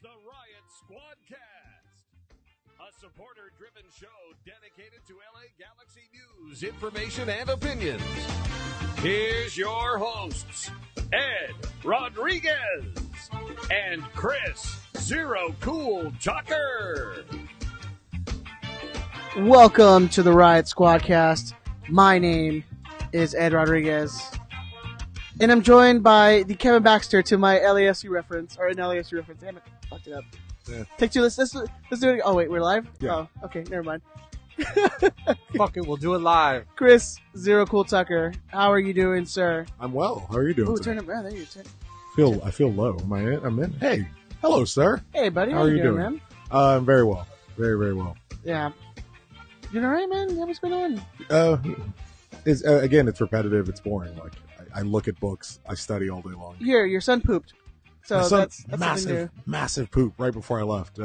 the Riot Squadcast, a supporter-driven show dedicated to LA Galaxy news, information, and opinions. Here's your hosts, Ed Rodriguez and Chris Zero Cool Tucker. Welcome to the Riot Squadcast. My name is Ed Rodriguez. And I'm joined by the Kevin Baxter to my LASU reference, or an LASU reference. Damn it, fucked it up. Yeah. Take two. Let's do it. Oh wait, we're live. Yeah. Oh, okay, never mind. Fuck it, we'll do it live. Chris Zero Cool Tucker, how are you doing, sir? I'm well. How are you doing? Ooh, today? turn it. Oh, there you go. I feel low. Am I in? I'm in. Hey, hello, sir. Hey, buddy. How are you doing, man? I'm very well. Very, very well. Yeah. You doing alright, man? What's going on? Again, it's repetitive. It's boring. Like I look at books. I study all day long. Your son pooped. So My son, that's massive poop right before I left.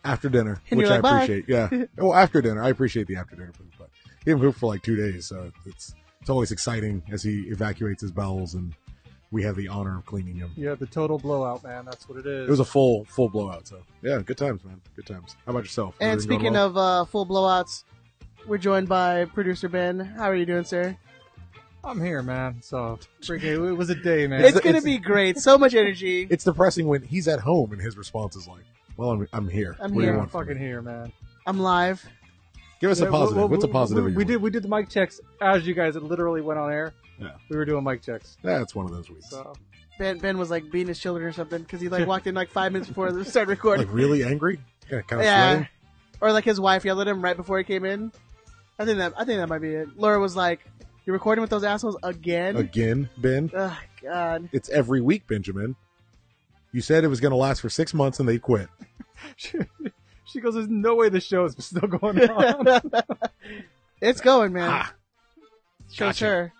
After dinner, And which you're I like, appreciate. Yeah. Well, after dinner, I appreciate the after dinner poop. But he didn't poop for like 2 days, so it's always exciting as he evacuates his bowels, and we have the honor of cleaning him. Yeah, the total blowout, man. That's what it is. It was a full blowout. So yeah, good times, man. Good times. How about yourself? And Everything going speaking well? of full blowouts, we're joined by producer Ben. How are you doing, sir? I'm here, man. So, it was a day, man. It's going to be great. So much energy. It's depressing when he's at home and his response is like, "Well, I'm here. I'm What do here. you I'm want from fucking me?" here, man. I'm live. Give us a positive. What's a positive? We did the mic checks as you guys literally went on air. Yeah. We were doing mic checks. That's one of those weeks. So, Ben was like beating his children or something because he like walked in like 5 minutes before they started recording. Like really angry? Yeah, kind of Yeah. sweating. Or like his wife yelled at him right before he came in. I think that might be it. Laura was like, "You're recording with those assholes again?" Again, Ben. Oh God. It's every week, Benjamin. You said it was going to last for 6 months and they quit. she goes, "There's no way the show is still going on." It's going, man. Ah, Shows gotcha. her.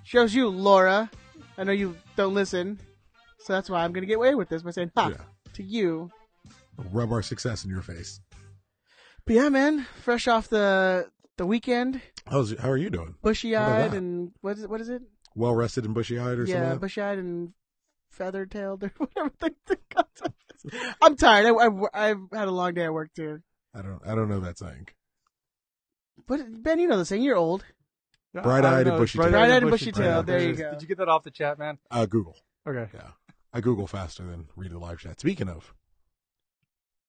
Shows you, Laura. I know you don't listen, so that's why I'm gonna get away with this by saying "ha" Yeah. to you. Rub our success in your face. But yeah, man, fresh off the weekend, How are you doing? bushy-eyed that? and what is it? Well rested and bushy eyed or Yeah, something? bushy-eyed and feather-tailed or whatever the concept is. I'm tired. I've had a long day at work too. I don't know that saying. But Ben, you know the saying. You're old. Bright-eyed and bushy-tailed. Bright-eyed and bushy-tailed. There you Did go. Did you get that off the chat, man? Google. Okay. Yeah. I Google faster than read the live chat. Speaking of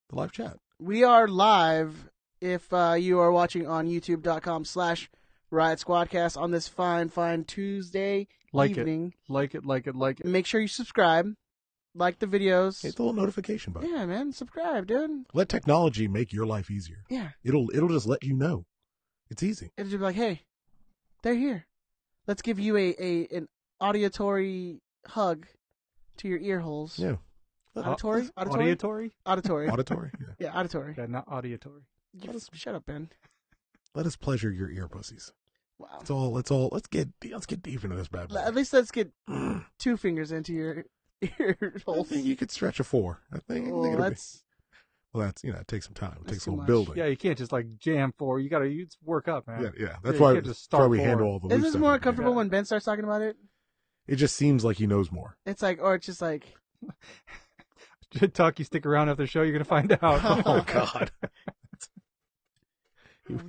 the live chat. We are live if you are watching on youtube.com/Riot Squadcast on this fine Tuesday evening. Like it. Make sure you subscribe, like the videos. Hit the little notification button. Yeah, man, subscribe, dude. Let technology make your life easier. Yeah. It'll just let you know. It's easy. It'll just be like, hey, they're here. Let's give you an auditory hug to your ear holes. Yeah. Auditory? Auditory? Auditory. Auditory. Yeah. Yeah, auditory. Yeah, not auditory. Shut up, Ben. Let us pleasure your ear pussies. Wow. Let's get deep into this bad boy. At least let's get 2 fingers into your ear I holes. think you could stretch a 4. I think Oh, it'll be- that's well, that's it takes some time. It That's takes a too little much. building. Yeah, you can't just like jam for. You gotta work up, man. Yeah. That's you why can't just start we forward. handle all the Is loose this stuff more at the comfortable beginning. when Ben starts talking about it? It just seems like he knows more. It's like, or it's just like, Tuck, you stick around after the show, you're gonna find out. Oh God.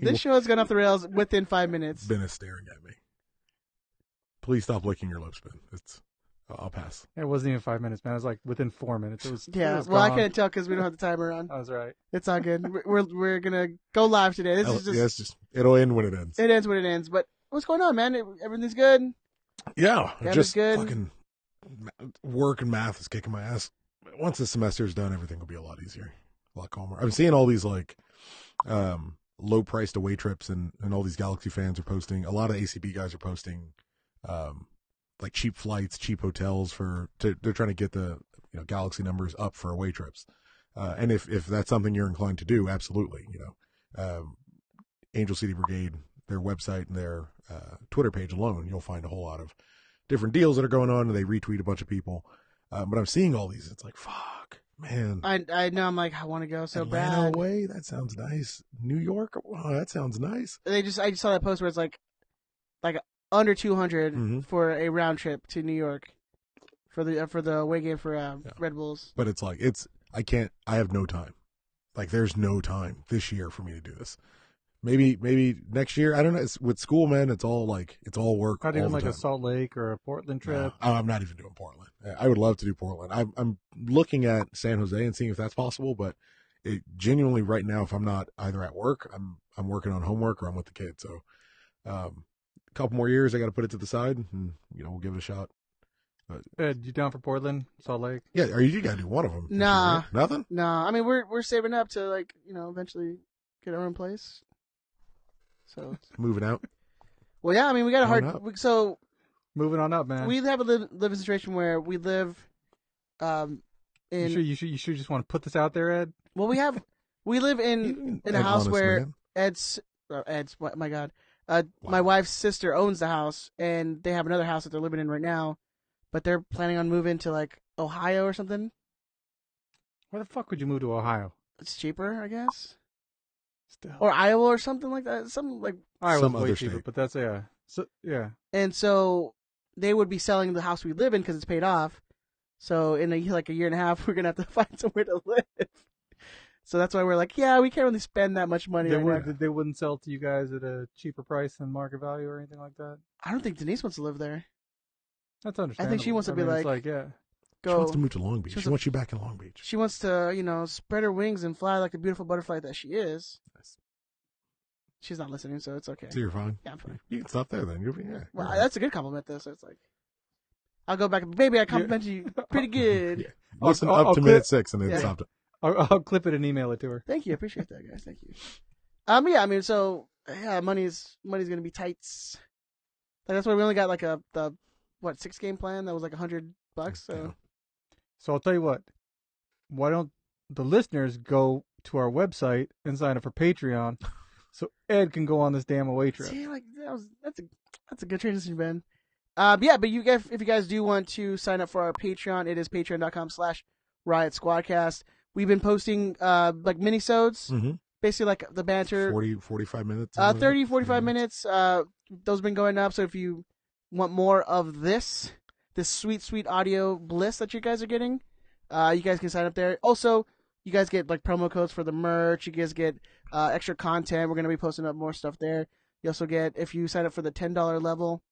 this show has gone off the rails within 5 minutes. Ben is staring at me. Please stop licking your lips, Ben. I'll pass. It wasn't even 5 minutes, man. It was like within 4 minutes. It was. Yeah, it was well, I gone. can't tell because we don't have the timer on. That was right. It's all good. We're gonna go live today. This is just, Yeah, it's just it'll end when it ends. it ends when it ends. But what's going on, man? Everything's good. Yeah, That just is good. fucking work and math is kicking my ass. Once the semester is done, everything will be a lot easier, a lot calmer. I'm seeing all these like low priced away trips, and all these Galaxy fans are posting. A lot of ACB guys are posting like cheap flights, cheap hotels they're trying to get the Galaxy numbers up for away trips. And if that's something you're inclined to do, absolutely. Angel City Brigade, their website and their Twitter page alone, you'll find a whole lot of different deals that are going on, and they retweet a bunch of people. But I'm seeing all these. It's like, fuck, man. I know. I'm like, I want to go so Atlanta bad. away? That sounds nice. New York? Oh, that sounds nice. I just saw that post where it's like under 200 Mhm. for a round trip to New York. for the away game for Red Bulls. But it's like I have no time. Like there's no time this year for me to do this. Maybe next year. I don't know. It's, with school, man, it's all work. Not even all the like a time. Salt Lake or a Portland trip. No, I'm not even doing Portland. I would love to do Portland. I'm looking at San Jose and seeing if that's possible. But it genuinely right now, if I'm not either at work, I'm working on homework or I'm with the kids. So a couple more years, I got to put it to the side, and we'll give it a shot. Ed, you down for Portland, Salt Lake? Yeah, or you got to do one of them. Nah. Right? Nothing. Nah, I mean we're saving up to eventually get our own place. So Moving out. well, yeah, I mean we got a Growing hard up. so Moving on up, man. we have a living situation where we live in you sure just want to put this out there, Ed? well we live in a house honest where man. Ed's what my God Wow. my wife's sister owns the house and they have another house that they're living in right now, but they're planning on moving to like Ohio or something. Where the fuck would you move to Ohio? It's cheaper, I guess, Still. or Iowa or something like that. Something like Iowa's some way other cheaper, state. but that's yeah. And so they would be selling the house we live in because it's paid off. So in a year and a half, we're gonna have to find somewhere to live. So that's why we're like, yeah, we can't really spend that much money. They wouldn't sell to you guys at a cheaper price than market value or anything like that. I don't think Denise wants to live there. That's understandable. she wants to be it's like- yeah. She Go. wants to move to Long Beach. She wants She to- wants you back in Long Beach. She wants to, spread her wings and fly like the beautiful butterfly that she is. She's not listening, so it's okay. So you're fine. Yeah, I'm fine. You can stop there then. Yeah. Well, you're right. that's a good compliment, though. So it's like, I'll go back. Baby, I complimented you pretty good. Yeah. Listen I'll up to quit. minute 6 and then Yeah. stop it. I'll clip it and email it to her. Thank you. I appreciate that, guys. Thank you. Yeah, I mean, so yeah, money's gonna be tight. Like, that's why we only got like the 6-game plan that was like $100. So Yeah. So I'll tell you what. Why don't the listeners go to our website and sign up for Patreon so Ed can go on this damn away trip? see, like that's a good transition, Ben. Yeah, but you guys, if you guys do want to sign up for our Patreon, it is patreon.com/Riot Squadcast. We've been posting like minisodes, Mm-hmm. basically like the banter. 45 minutes. 30, 45 minutes. Those have been going up. So if you want more of this sweet, sweet audio bliss that you guys are getting, you guys can sign up there. Also, you guys get like promo codes for the merch. You guys get extra content. We're going to be posting up more stuff there. You also get, if you sign up for the $10 level,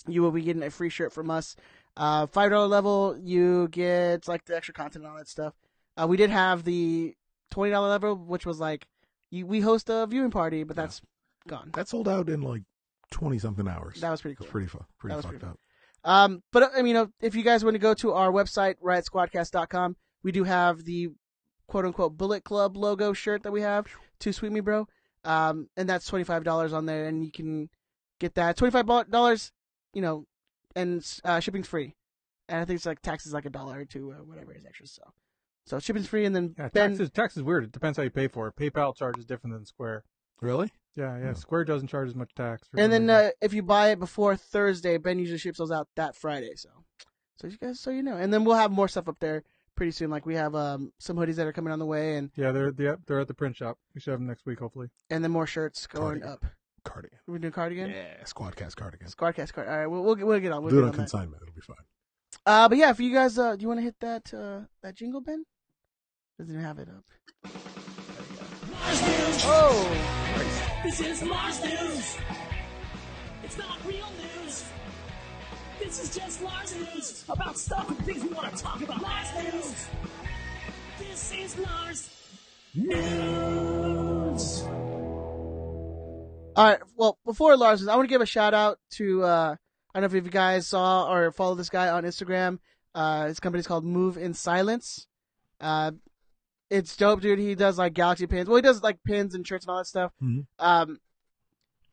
you will be getting a free shirt from us. $5 level, you get like the extra content and all that stuff. We did have the $20 level, which was like, we host a viewing party, but that's gone. That sold out in like 20 something hours. That was pretty cool. It's pretty fun. Pretty That was fucked pretty up. But I mean, if you guys want to go to our website, riotsquadcast.com, we do have the quote unquote Bullet Club logo shirt that we have. Too sweet me, bro. And that's $25 on there, and you can get that $25. And shipping's free. And I think it's like taxes like $1 or $2 or whatever is extra. So shipping's free, and then Yeah, Ben, tax is weird. It depends how you pay for it. PayPal charges different than Square. Really? Yeah. Oh. Square doesn't charge as much tax. for and some then reason. if you buy it before Thursday, Ben usually ships those out that Friday. So you guys, so you know. And then we'll have more stuff up there pretty soon. Like we have some hoodies that are coming on the way, and they're at the print shop. We should have them next week, hopefully. then more shirts going Cardigan. up. Cardigan. We're doing cardigan. Yeah, Squadcast cardigan. Squadcast card. All right, we'll get on. We'll Do it get on on that. consignment. It'll be fine. But yeah, if you guys, do you want to hit that jingle, Ben? Doesn't even have it up. Oh, This is Mars News. It's not real news. This is just Mars News about stuff and things we want to talk about. Mars News. This is Mars News. all right. Well, before Lars, I want to give a shout out to. I don't know if you guys saw or follow this guy on Instagram. His company's called Move in Silence. It's dope, dude. He does like Galaxy pins. Well, he does like pins and shirts and all that stuff. Mm-hmm.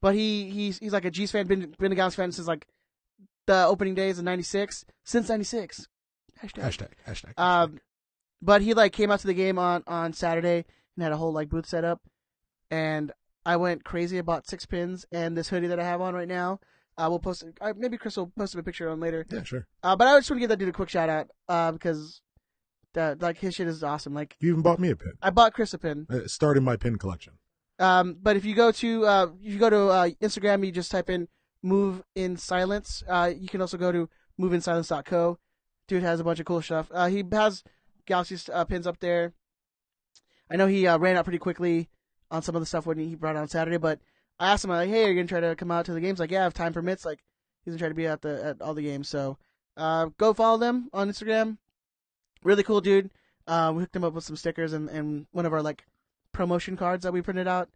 But he's like a G's fan, been a Galaxy fan since like the opening days of '96. Since '96. Hashtag. But he like came out to the game on Saturday and had a whole like booth set up, and I went crazy. I bought 6 pins and this hoodie that I have on right now. We'll post it. Maybe Chris will post a picture on later. Yeah, sure. But I just want to give that dude a quick shout out because that like his shit is awesome. Like You even bought me a pin. I bought Chris a pin. Started my pin collection. But if you go to Instagram, you just type in Move in Silence. You can also go to moveinsilence.co Dude has a bunch of cool stuff. He has Galaxy pins up there. I know he ran out pretty quickly on some of the stuff when he brought it on Saturday, but I asked him, like, hey, are you going to try to come out to the games? Like, yeah, if time permits. Like, he's going to try to be at all the games. So go follow them on Instagram. Really cool dude. We hooked him up with some stickers and one of our, like, promotion cards that we printed out.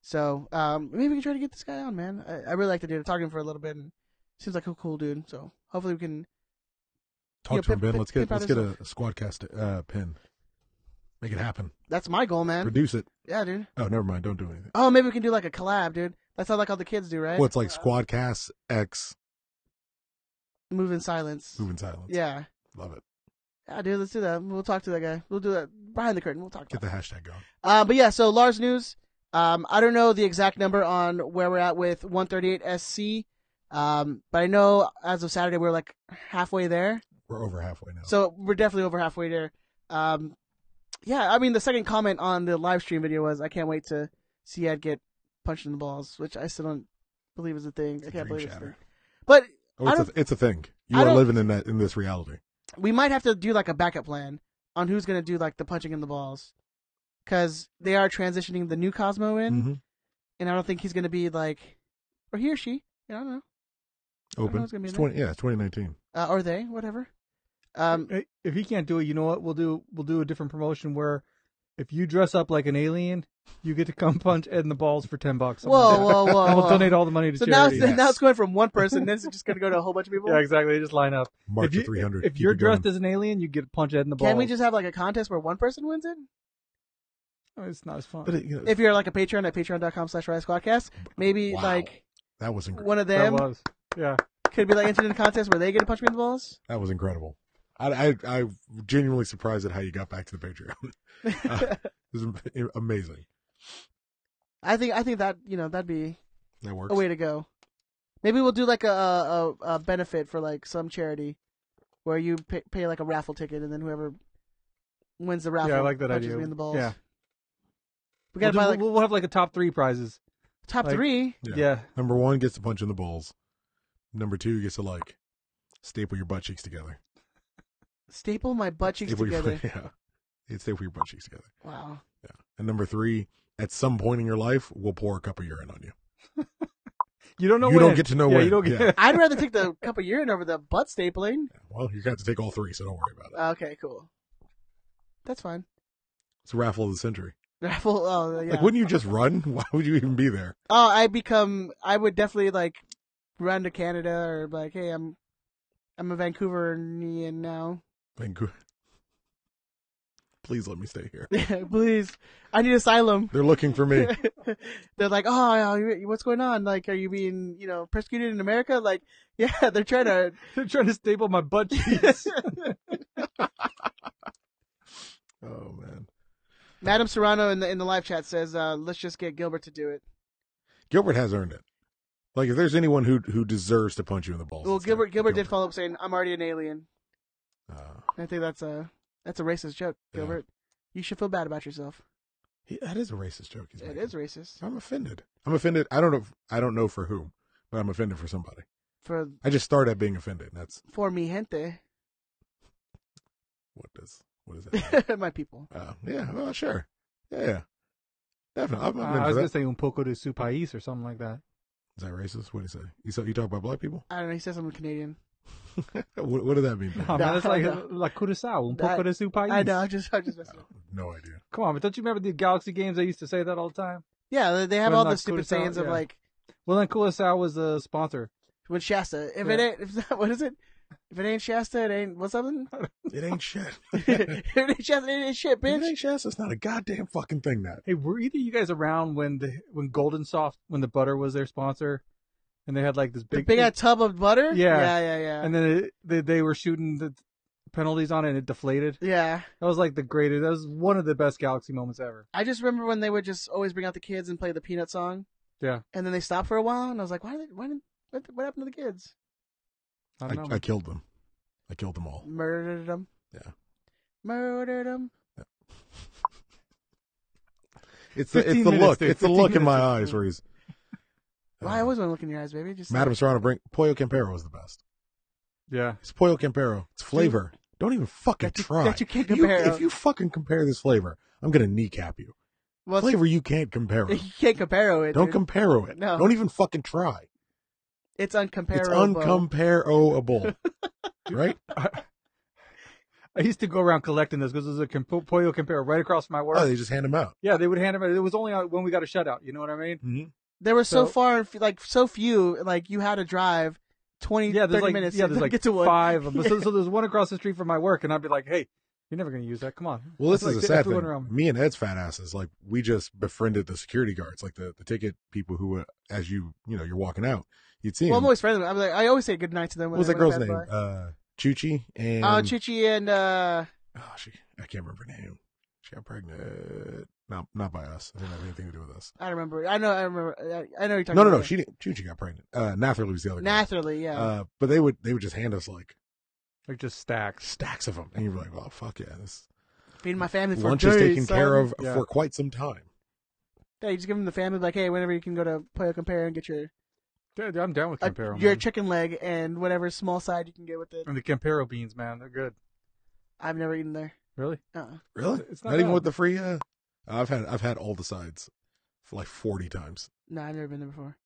So maybe we can try to get this guy on, man. I really like the dude. I talked to him for a little bit, and seems like a cool dude. So hopefully we can Talk to him, Ben. Let's get a stuff. Squadcast pin. Make it happen. That's my goal, man. Produce it. Yeah, dude. Oh, never mind. Don't do anything. Oh, maybe we can do like a collab, dude. That's how like all the kids do, right? Well, it's like Squadcast X Move in silence. Move in Silence. Yeah. Love it. Yeah, dude. Let's do that. We'll talk to that guy. We'll do that behind the curtain. We'll talk. Get the hashtag going. But yeah, so Lars news. I don't know the exact number on where we're at with 138 SC. But I know as of Saturday we're like halfway there. We're over halfway now. So we're definitely over halfway there. Yeah, I mean the second comment on the live stream video was, I can't wait to see Ed get punched in the balls, which I still don't believe is a thing. I can't believe it's a thing. But it's a thing. You are living in this reality. We might have to do like a backup plan on who's going to do like the punching in the balls. Because they are transitioning the new Cosmo in. Mm-hmm. And I don't think he's going to be like, or he or she, I don't know. Open. It's 2019. Or they, whatever. If he can't do it, you know what? We'll do a different promotion where if you dress up like an alien, you get to come punch Ed in the balls for $10. Whoa. And we'll donate all the money to charity. Now it's going from one person, then it's just going to go to a whole bunch of people? Yeah, exactly. They just line up. March to 300. If you're dressed as an alien, you get to punch Ed in the balls. Can we just have like a contest where one person wins it? Oh, it's not as fun. But If you're like a patron at patreon.com/RiseSquadcast, maybe like that was incredible. One of them could be like entered in a contest where they get to punch me in the balls. That was incredible. I genuinely surprised at how you got back to the Patreon. It was amazing. I think that that'd be that works. A way to go. Maybe we'll do like a benefit for like some charity where you pay like a raffle ticket, and then whoever wins the raffle, I like that punches idea. me in the balls. Yeah, we'll have like a top 3 prizes. Top 3. Yeah. Number 1 gets to punch in the balls. Number 2 gets to like staple your butt cheeks together. Staple my butt cheeks together. Yeah, staple your butt cheeks together. Wow. Yeah. And number 3, at some point in your life, we'll pour a cup of urine on you. You don't know. You don't get to know when. You don't get. Yeah. I'd rather take the cup of urine over the butt stapling. Well, you got to take all 3, so don't worry about it. Okay, cool. That's fine. It's a raffle of the century. Raffle. Oh, yeah. Like, wouldn't you just run? Why would you even be there? Oh, I would definitely like run to Canada or like, hey, I'm a Vancouverian now. Vancouver. Please let me stay here. Please, I need asylum. They're looking for me. They're like, oh, what's going on? Like, are you being, persecuted in America? Like, yeah, they're trying to staple my butt cheeks. Oh man. Madam Serrano in the live chat says, let's just get Gilbert to do it. Gilbert has earned it. Like, if there's anyone who deserves to punch you in the balls. Well, Gilbert did follow up saying, I'm already an alien. I think that's a racist joke, Gilbert. Yeah. You should feel bad about yourself. That is a racist joke. It is racist. I'm offended. I don't know for whom, but I'm offended for somebody. I just started at being offended. That's for mi gente. What is that? My people. Yeah. Well, sure. Yeah. Definitely. I was gonna say un poco de su país or something like that. Is that racist? What do you say? You talk about black people? I don't know. He says I'm Canadian. What does that mean? No, man, it's like la curacao, un poco de su país. I know. I just messing up. No idea. Come on, but don't you remember the Galaxy games? They used to say that all the time. Yeah, they have all the stupid sayings of like. Well, then Curacao was the sponsor. With Shasta, what is it? If it ain't Shasta, it ain't what's something? It ain't shit. If it ain't Shasta, it ain't shit, bitch. If it ain't Shasta, it's not a goddamn fucking thing. That. Hey, were either you guys around when Golden Soft, when the butter was their sponsor, and they had like this big tub of butter? Yeah. And then they were shooting the penalties on it and it deflated. Yeah. That was like the greatest. That was one of the best Galaxy moments ever. I just remember when they would just always bring out the kids and play the Peanut song. Yeah. And then they stopped for a while, and I was like, what happened to the kids? I don't know. I killed them. I killed them all. Murdered them. Yeah. Murdered them. Yeah. It's the look. It's the look in my eyes where he's. Well, I always want to look in your eyes, baby. Madam Serrano, Pollo Campero was the best. Yeah. It's Pollo Campero. It's flavor. Don't even fucking try. That you can't compare. If you fucking compare this flavor, I'm gonna kneecap you. Well, Flavor you can't compare. you can't compare it. Don't dude. compare it. No. Don't even fucking try. It's uncomparable. It's uncomparable. Right? I used to go around collecting this because there's a Pollo Campero right across my work. Oh, they just hand them out. Yeah, they would hand them out. It was only when we got a shutout. You know what I mean? Mm-hmm. There were so few, like you had to drive 20, 30 minutes to get to one. 5 of them. So there's one across the street from my work, and I'd be like, hey, you're never going to use that. Come on. Well, this is a sad everyone thing. around me. Me and Ed's fat asses, like, we just befriended the security guards, like the ticket people who, as you're walking out, you'd see Well, them. I'm always friendly. I always say good night to them. What was that girl's name? Chuchi and... Chuchi and... I can't remember her name. She got pregnant. Not by us. It didn't have anything to do with us. I remember. I know you're talking about. No. Chuchi got pregnant. Natherly was the other guy. Natherly, yeah. But they would just hand us like just stacks of them. And you'd be like, well, fuck yeah. This Feeding my family for lunch days, is taken son. care of Yeah. for quite some time. Yeah, you just give them the family, like, hey, whenever you can go to Pollo Compare and get your Dude, I'm down with Campero. your man. chicken leg and whatever small side you can get with it. And the Campero beans, man, they're good. I've never eaten there. Really? Really? It's not not even bad. with the free. I've had all the sides for like 40 times. No, I've never been there before.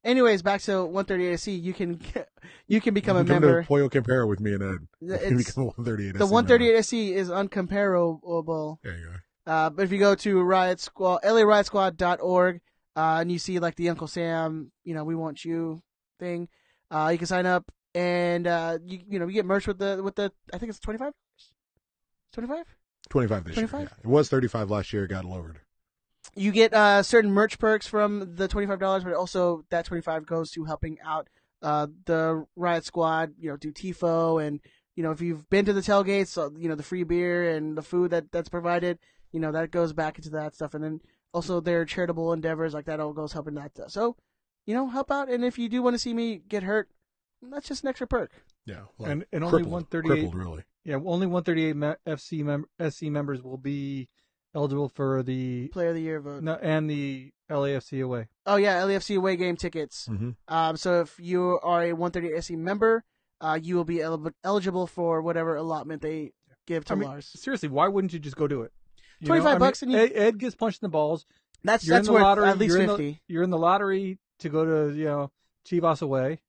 Anyways, back to 138SC. You can become a You can member. Come to Pollo Campero with me and Ed. You can It's, become a 138. the 138SC is uncomparable. There you go. But if you go to LARiotSquad.org, and you see like the Uncle Sam, we want you thing, you can sign up and you get merch with the I think it's $25. 25? 25 this 25? year. Yeah. It was 35 last year. It got lowered. You get certain merch perks from the $25, but also that $25 goes to helping out the Riot Squad. Do TIFO, and if you've been to the tailgates, the free beer and the food that's provided, that goes back into that stuff, and then also their charitable endeavors like that all goes helping that. So, help out, and if you do want to see me get hurt, that's just an extra perk. Yeah. Like And only crippled, 138. Crippled, really. Yeah, only 138 SC members will be eligible for the Player of the Year vote. and the LAFC away. Oh yeah, LAFC away game tickets. Mm-hmm. So if you are a 138 SC member, you will be eligible for whatever allotment they give to Lars. Seriously, why wouldn't you just go do it? $25 and you... Ed gets punched in the balls. That's in the worth lottery, at least 50. You're in the lottery to go to Chivas away.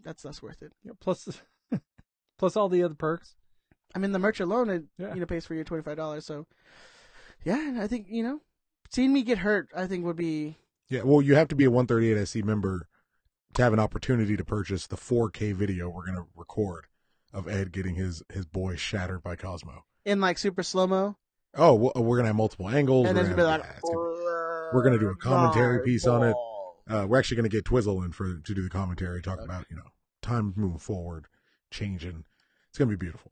That's worth it. Plus all the other perks. I mean, the merch alone, pays for your $25. So, yeah, I think seeing me get hurt, I think would be. Yeah, well, you have to be a 138 SC member to have an opportunity to purchase the 4K video we're going to record of Ed getting his boy shattered by Cosmo. In like super slow-mo? Oh, we're going to have multiple angles. And then we're going to be like... we're going to do a commentary piece on it. We're actually going to get Twizzle in to do the commentary, talk about, time moving forward, changing. It's going to be beautiful.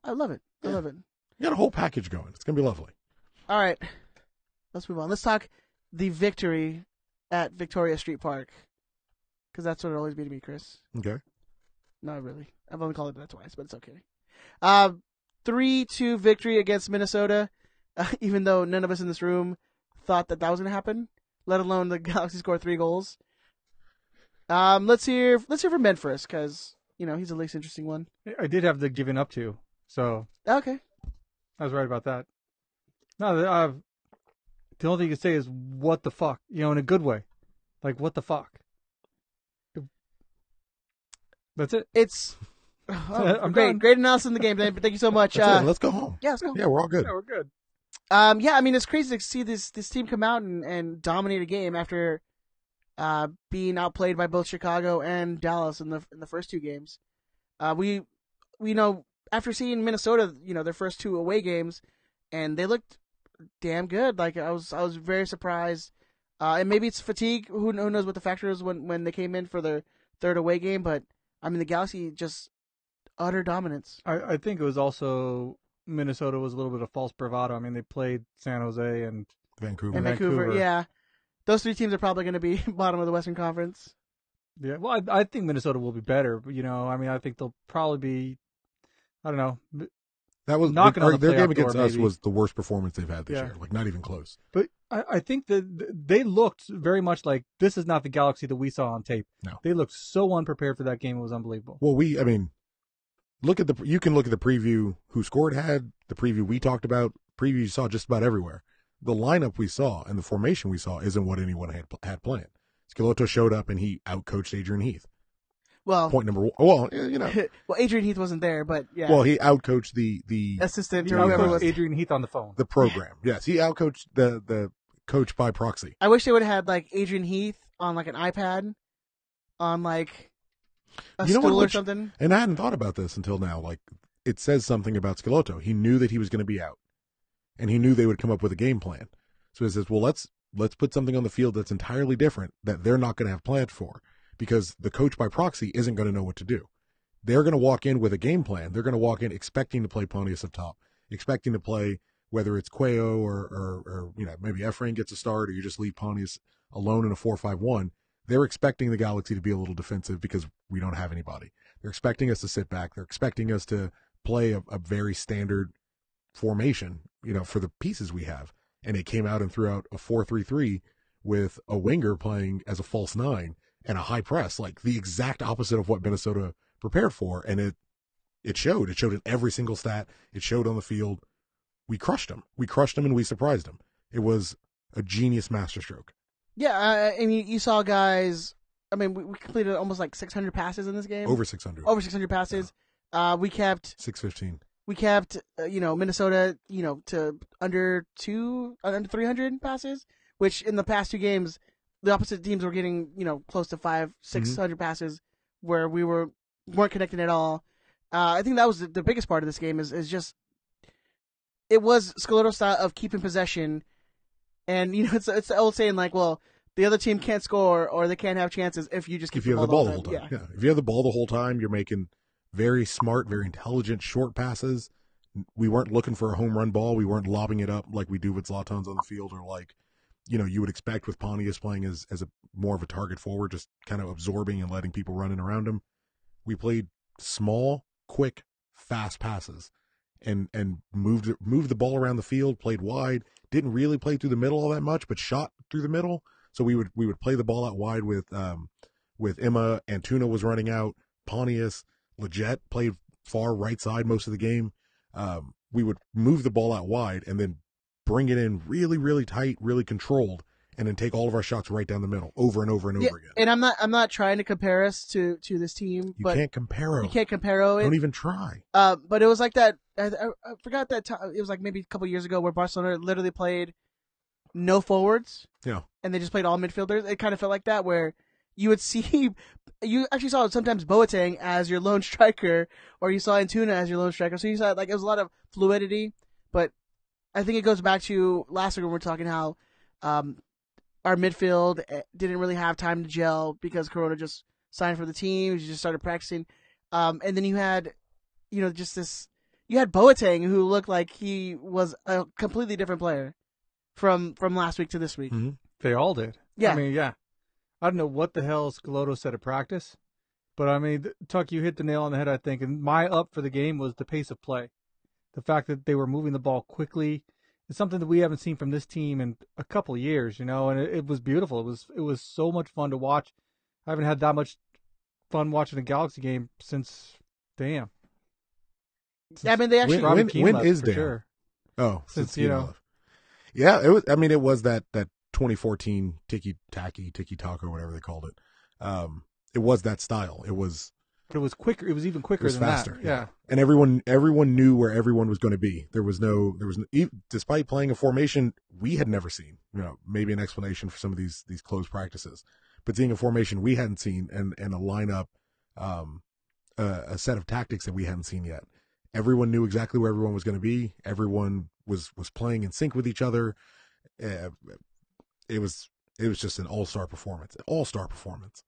I love it. I love it. You got a whole package going. It's going to be lovely. All right. Let's move on. Let's talk the victory at Victoria Street Park. Because that's what it always be to me, Chris. Okay. Not really. I've only called it that twice, but it's okay. 3-2 victory against Minnesota, even though none of us in this room thought that was going to happen, let alone the Galaxy score 3 goals. Let's hear from Ben first, because, he's the least interesting one. I did have the giving up to, so. Okay. I was right about that. No, the only thing you can say is, what the fuck? In a good way. Like, what the fuck? That's it. It's I'm great. done. Great analysis in the game. Thank you so much. That's it. Let's go home. Yeah, let's go. Yeah, we're all good. Yeah, we're good. I mean, it's crazy to see this team come out and dominate a game after being outplayed by both Chicago and Dallas in the first 2 games. We know after seeing Minnesota, their first 2 away games, and they looked damn good. Like I was very surprised. And maybe it's fatigue. Who knows what the factor is when they came in for their 3rd away game? But I mean, the Galaxy just utter dominance. I think it was also Minnesota was a little bit of false bravado. I mean, they played San Jose and Vancouver. Yeah. Those 3 teams are probably going to be bottom of the Western Conference. Yeah, well, I think Minnesota will be better. But, I mean, I think they'll probably be, I don't know. That was knocking on the their game playoff against door, us maybe. was the worst performance they've had this Yeah. year. Like, not even close. But I think that they looked very much like this is not the Galaxy that we saw on tape. No. They looked so unprepared for that game. It was unbelievable. Well, you can look at the preview Who Scored had, the preview we talked about, preview you saw just about everywhere. The lineup we saw and the formation we saw isn't what anyone had planned. Schelotto showed up and he outcoached Adrian Heath. Well, Point number one. Well, well, Adrian Heath wasn't there, but yeah. Well, he outcoached the assistant You or whoever know, was. Adrian Heath on the phone. the program. Yes, he outcoached the coach by proxy. I wish they would have had like Adrian Heath on like an iPad, on like a stool or something. And I hadn't thought about this until now. Like, it says something about Schelotto. He knew that he was going to be out, and he knew they would come up with a game plan. So he says, "Well, let's put something on the field that's entirely different that they're not going to have planned for, because the coach by proxy isn't going to know what to do. They're going to walk in with a game plan. They're going to walk in expecting to play Pontius up top, expecting to play whether it's Cuello or maybe Efrain gets a start, or you just leave Pontius alone in a 4-5-1. They're expecting the Galaxy to be a little defensive because we don't have anybody. They're expecting us to sit back. They're expecting us to play a very standard formation, for the pieces we have." And it came out and threw out a 4-3-3 with a winger playing as a false nine and a high press, like the exact opposite of what Minnesota prepared for. And it showed. It showed in every single stat. It showed on the field. We crushed them. And we surprised them. It was a genius masterstroke. Yeah, I mean, you saw guys. I mean, we completed almost like 600 passes in this game. Over 600. Over 600 passes. Yeah. We kept 615. We kept Minnesota to under 300 passes, which in the past two games the opposite teams were getting close to 500-600 passes, where we weren't connecting at all. I think that was the biggest part of this game is just it was Schelotto's style of keeping possession. And it's the old saying, like, well, the other team can't score or they can't have chances if you just keep the ball the whole time. Yeah. If you have the ball the whole time, you're making very smart, very intelligent short passes. We weren't looking for a home run ball. We weren't lobbing it up like we do with Zlatan's on the field, or like you would expect with Pontius playing as a more of a target forward, just kind of absorbing and letting people run in around him. We played small, quick, fast passes and moved the ball around the field, played wide. Didn't really play through the middle all that much, but shot through the middle. So we would play the ball out wide with Emma. Antuna was running out. Pontius, Leggett played far right side most of the game. We would move the ball out wide and then bring it in really, really tight, really controlled, and then take all of our shots right down the middle over and over and over again. And I'm not trying to compare us to this team. You can't compare it. You can't compare it. Don't even try. But it was like that. I forgot that time. It was like maybe a couple years ago where Barcelona literally played no forwards. Yeah. And they just played all midfielders. It kind of felt like that, where you would see, you actually saw sometimes Boateng as your lone striker, or you saw Antuna as your lone striker. So you saw like it was a lot of fluidity. But I think it goes back to last week when we were talking how our midfield didn't really have time to gel because Corona just signed for the team. You just started practicing. And then you had, just this. You had Boateng, who looked like he was a completely different player from last week to this week. Mm-hmm. They all did. Yeah. I mean, yeah. I don't know what the hell Schelotto said at practice, but I mean, Tuck, you hit the nail on the head, I think. And my up for the game was the pace of play. The fact that they were moving the ball quickly is something that we haven't seen from this team in a couple of years, and it was beautiful. It was so much fun to watch. I haven't had that much fun watching a Galaxy game since, damn. Yeah, I mean, they actually. When is for Dan? sure. Oh, Since yeah, it was. I mean, it was that 2014 tiki taka, whatever they called it. It was that style. It was. But it was quicker. It was even quicker It was than faster. that. Yeah. And everyone knew where everyone was going to be. There was no, despite playing a formation we had never seen. Maybe an explanation for some of these closed practices, but seeing a formation we hadn't seen and a lineup, a set of tactics that we hadn't seen yet. Everyone knew exactly where everyone was going to be. Everyone was playing in sync with each other. It was just an all-star performance.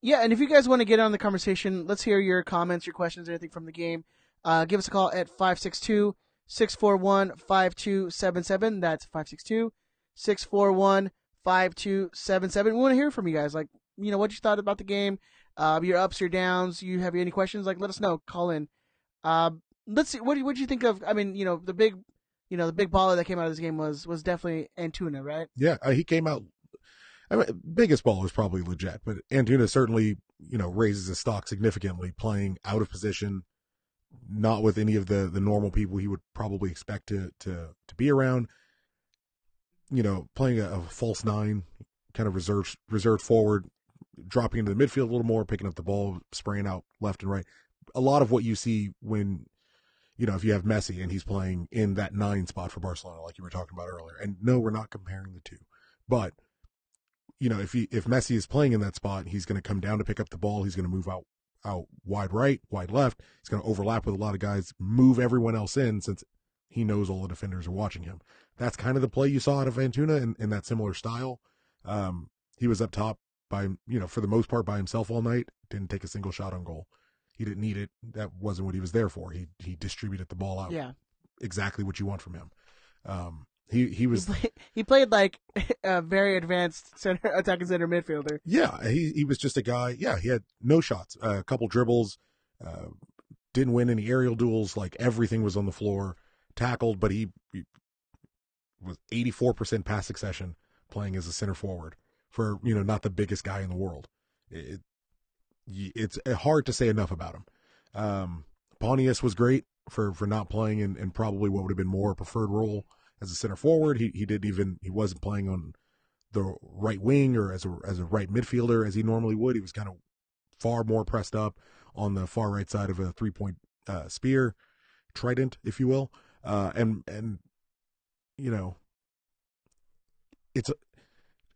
Yeah, and if you guys want to get on the conversation, let's hear your comments, your questions, anything from the game. Give us a call at 562-641-5277. That's 562-641-5277. We want to hear from you guys. Like, what you thought about the game, your ups, your downs. You have any questions? Like, let us know. Call in. Let's see. What do you think of? I mean, the big the big baller that came out of this game was definitely Antuna, right? Yeah, he came out. I mean, biggest baller is probably legit, but Antuna certainly, raises his stock significantly, playing out of position, not with any of the normal people he would probably expect to be around. Playing a false nine, kind of reserved forward, dropping into the midfield a little more, picking up the ball, spraying out left and right. A lot of what you see when, if you have Messi and he's playing in that 9 spot for Barcelona, like you were talking about earlier. And no, we're not comparing the two, but if Messi is playing in that spot, he's going to come down to pick up the ball. He's going to move out wide right, wide left. He's going to overlap with a lot of guys, move everyone else in since he knows all the defenders are watching him. That's kind of the play you saw out of Antuna in that similar style. He was up top by, for the most part by himself all night. Didn't take a single shot on goal. He didn't need it. That wasn't what he was there for. He distributed the ball out. Yeah. Exactly what you want from him. He played like a very advanced attacking center midfielder. Yeah, he was just a guy. Yeah, he had no shots, a couple dribbles, didn't win any aerial duels. Like everything was on the floor, tackled, but he was 84% pass succession playing as a center forward for not the biggest guy in the world. It's hard to say enough about him. Pontius was great for not playing in probably what would have been more preferred role as a center forward. He wasn't playing on the right wing or as a right midfielder as he normally would. He was kind of far more pressed up on the far right side of a 3-point spear, trident, if you will. I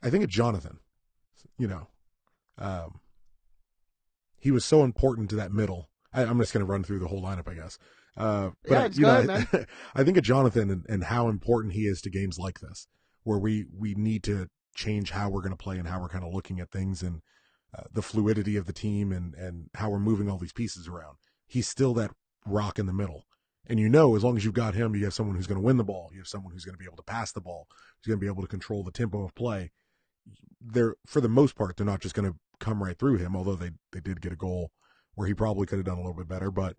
think it's Jonathan, he was so important to that middle. I'm just going to run through the whole lineup, I guess. But go ahead, man. I think of Jonathan and how important he is to games like this, where we need to change how we're going to play and how we're kind of looking at things and the fluidity of the team and how we're moving all these pieces around. He's still that rock in the middle. And as long as you've got him, you have someone who's going to win the ball. You have someone who's going to be able to pass the ball, who's going to be able to control the tempo of play. For the most part, they're not just going to come right through him, although they did get a goal where he probably could have done a little bit better. But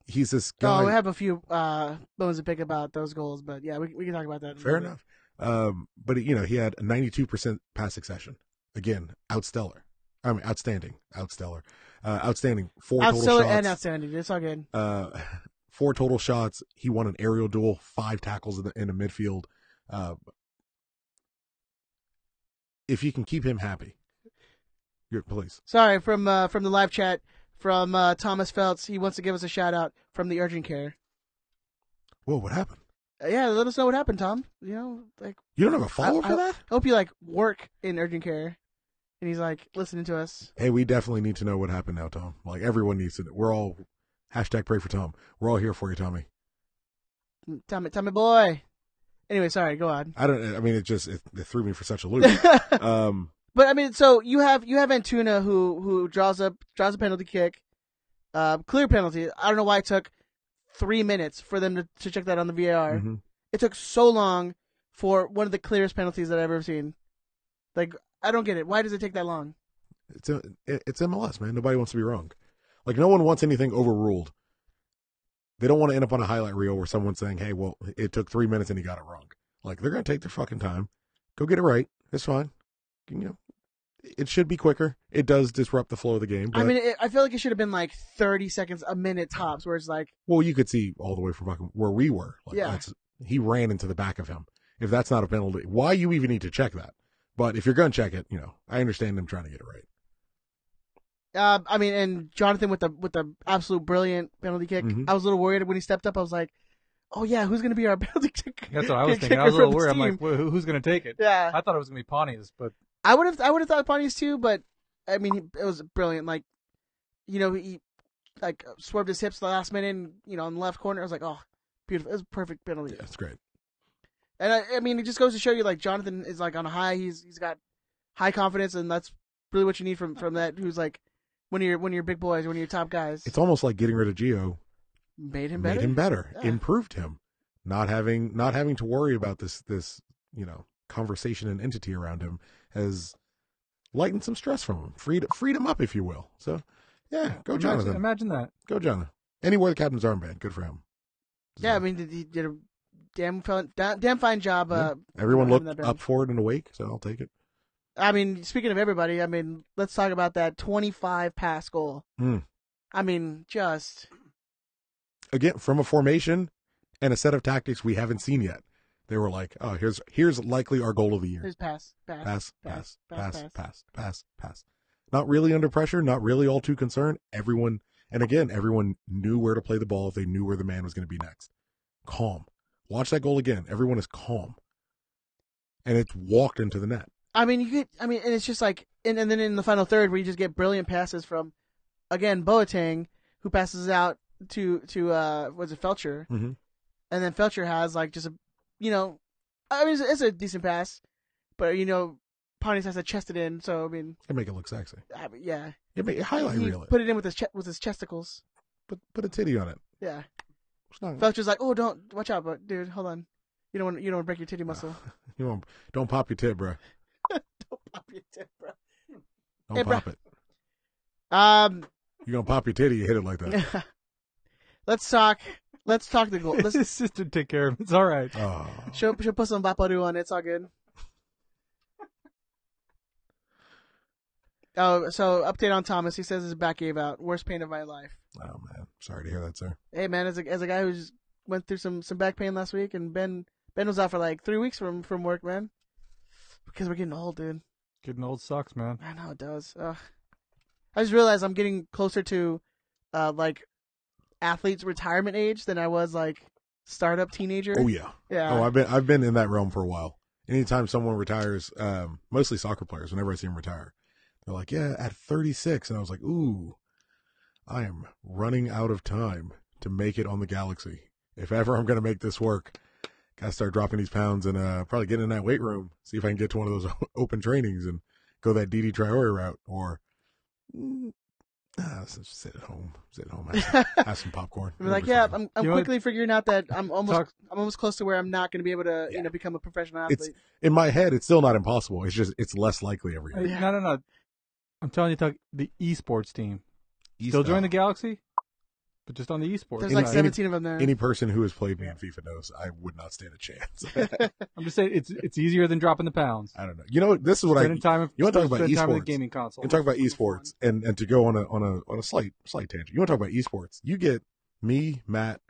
he's this guy. Oh, we have a few bones to pick about those goals, but yeah, we can talk about that. Fair enough. But he had a 92% pass succession. Again, outstanding. Outstanding. 4 total shots. And outstanding. It's all good. 4 total shots. He won an aerial duel, 5 tackles in the midfield. If you can keep him happy, please. Sorry, from the live chat, from Thomas Feltz, he wants to give us a shout out from the urgent care. Whoa, what happened? Yeah, let us know what happened, Tom. You don't have a follow for that? I hope you work in urgent care, and he's listening to us. Hey, we definitely need to know what happened now, Tom. Everyone needs to know. We're all #pray for Tom. We're all here for you, Tommy. Tommy boy. Anyway, sorry, go on. It threw me for such a loop. But so you have Antuna who draws a penalty kick, clear penalty. I don't know why it took 3 minutes for them to check that on the VAR. Mm-hmm. It took so long for one of the clearest penalties that I've ever seen. I don't get it. Why does it take that long? It's MLS, man. Nobody wants to be wrong. No one wants anything overruled. They don't want to end up on a highlight reel where someone's saying, hey, well, it took 3 minutes and he got it wrong. They're going to take their fucking time. Go get it right. It's fine. It should be quicker. It does disrupt the flow of the game. But, I feel like it should have been 30 seconds, a minute tops, where it's well, you could see all the way from fucking where we were. He ran into the back of him. If that's not a penalty, why you even need to check that? But if you're going to check it, I understand them trying to get it right. And Jonathan with the absolute brilliant penalty kick. Mm-hmm. I was a little worried when he stepped up. I was like, oh yeah, who's going to be our penalty kick? That's what I was thinking. I was a little worried. I'm like, who's going to take it? Yeah. I thought it was going to be Pontius, but I would have thought Pontius too, but it was brilliant. He swerved his hips the last minute, and, on the left corner. I was like, oh, beautiful. It was a perfect penalty. Yeah, that's great. And it just goes to show you, Jonathan is on a high. He's got high confidence, and that's really what you need from that. Who's one of your big boys, one of your top guys. It's almost like getting rid of Gio made him better. Yeah. Improved him, not having to worry about this conversation and entity around him has lightened some stress from him, freed him up, if you will. So yeah, go Jonathan. Imagine that. Go Jonathan. Anywhere the captain's armband, good for him. Yeah, he did a damn fine job. Everyone having looked that up for it and awake, so I'll take it. I mean, speaking of everybody, I mean, let's talk about that 25 pass goal. I mean, just again from a formation and a set of tactics we haven't seen yet. They were like, "Oh, here's likely our goal of the year." Here's pass. Not really under pressure, not really all too concerned. Everyone knew where to play the ball if they knew where the man was going to be next. Calm. Watch that goal again. Everyone is calm, and it's walked into the net. I mean, and it's just like, and then in the final third, where you just get brilliant passes from, again, Boateng, who passes out to was it Felcher, Mm-hmm. and then Felcher has like just a, I mean, it's a decent pass, but Pontius has to chest it in, so I mean, It make it look sexy. yeah, Highlight he reel it. put it in with his chesticles. Put a titty on it. Yeah, It's not, Felcher's like, oh, don't watch out, but dude, hold on, you don't want to break your titty muscle. don't pop your tit, bro. Don't pop your tit, bro. Don't Hey, pop bro. it. You're gonna pop your titty, you hit it like that. Let's talk the goal. His sister take care of him. It's all right. Oh. She'll put some Vaporu on it. It's all good. Oh, so update on Thomas. He says his back gave out. Worst pain of my life. Oh man, sorry to hear that, sir. Hey man, as a guy who's went through some back pain last week, and Ben was out for like 3 weeks from work, man. Because we're getting old, dude. Getting old sucks, man. I know it does. Ugh. I just realized I'm getting closer to like athlete's retirement age than I was like startup teenager. Oh yeah. Yeah. Oh, I've been in that realm for a while. Anytime someone retires, mostly soccer players, whenever I see them retire, they're like, "Yeah, at 36," and I was like, "Ooh, I am running out of time to make it on the Galaxy. If ever I'm gonna make this work, gotta start dropping these pounds and probably get in that weight room, see if I can get to one of those open trainings and go that DD Traore route, or sit at home, have some popcorn." I'm like, yeah, I'm You know quickly figuring out that I'm almost close to where I'm not going to be able to become a professional athlete. It's in my head. It's still not impossible. It's just it's less likely every year. No. I'm telling you, Tuck, the esports team. Still join the Galaxy, but just on the esports. There's like 17 of them there. Any person who has played me in FIFA knows I would not stand a chance. I'm just saying it's easier than dropping the pounds. I don't know. This is what Spending time. You want to talk about spend time with esports? the gaming console. You talk about esports, and to go on a slight tangent. You want to talk about esports? You get me, Matt,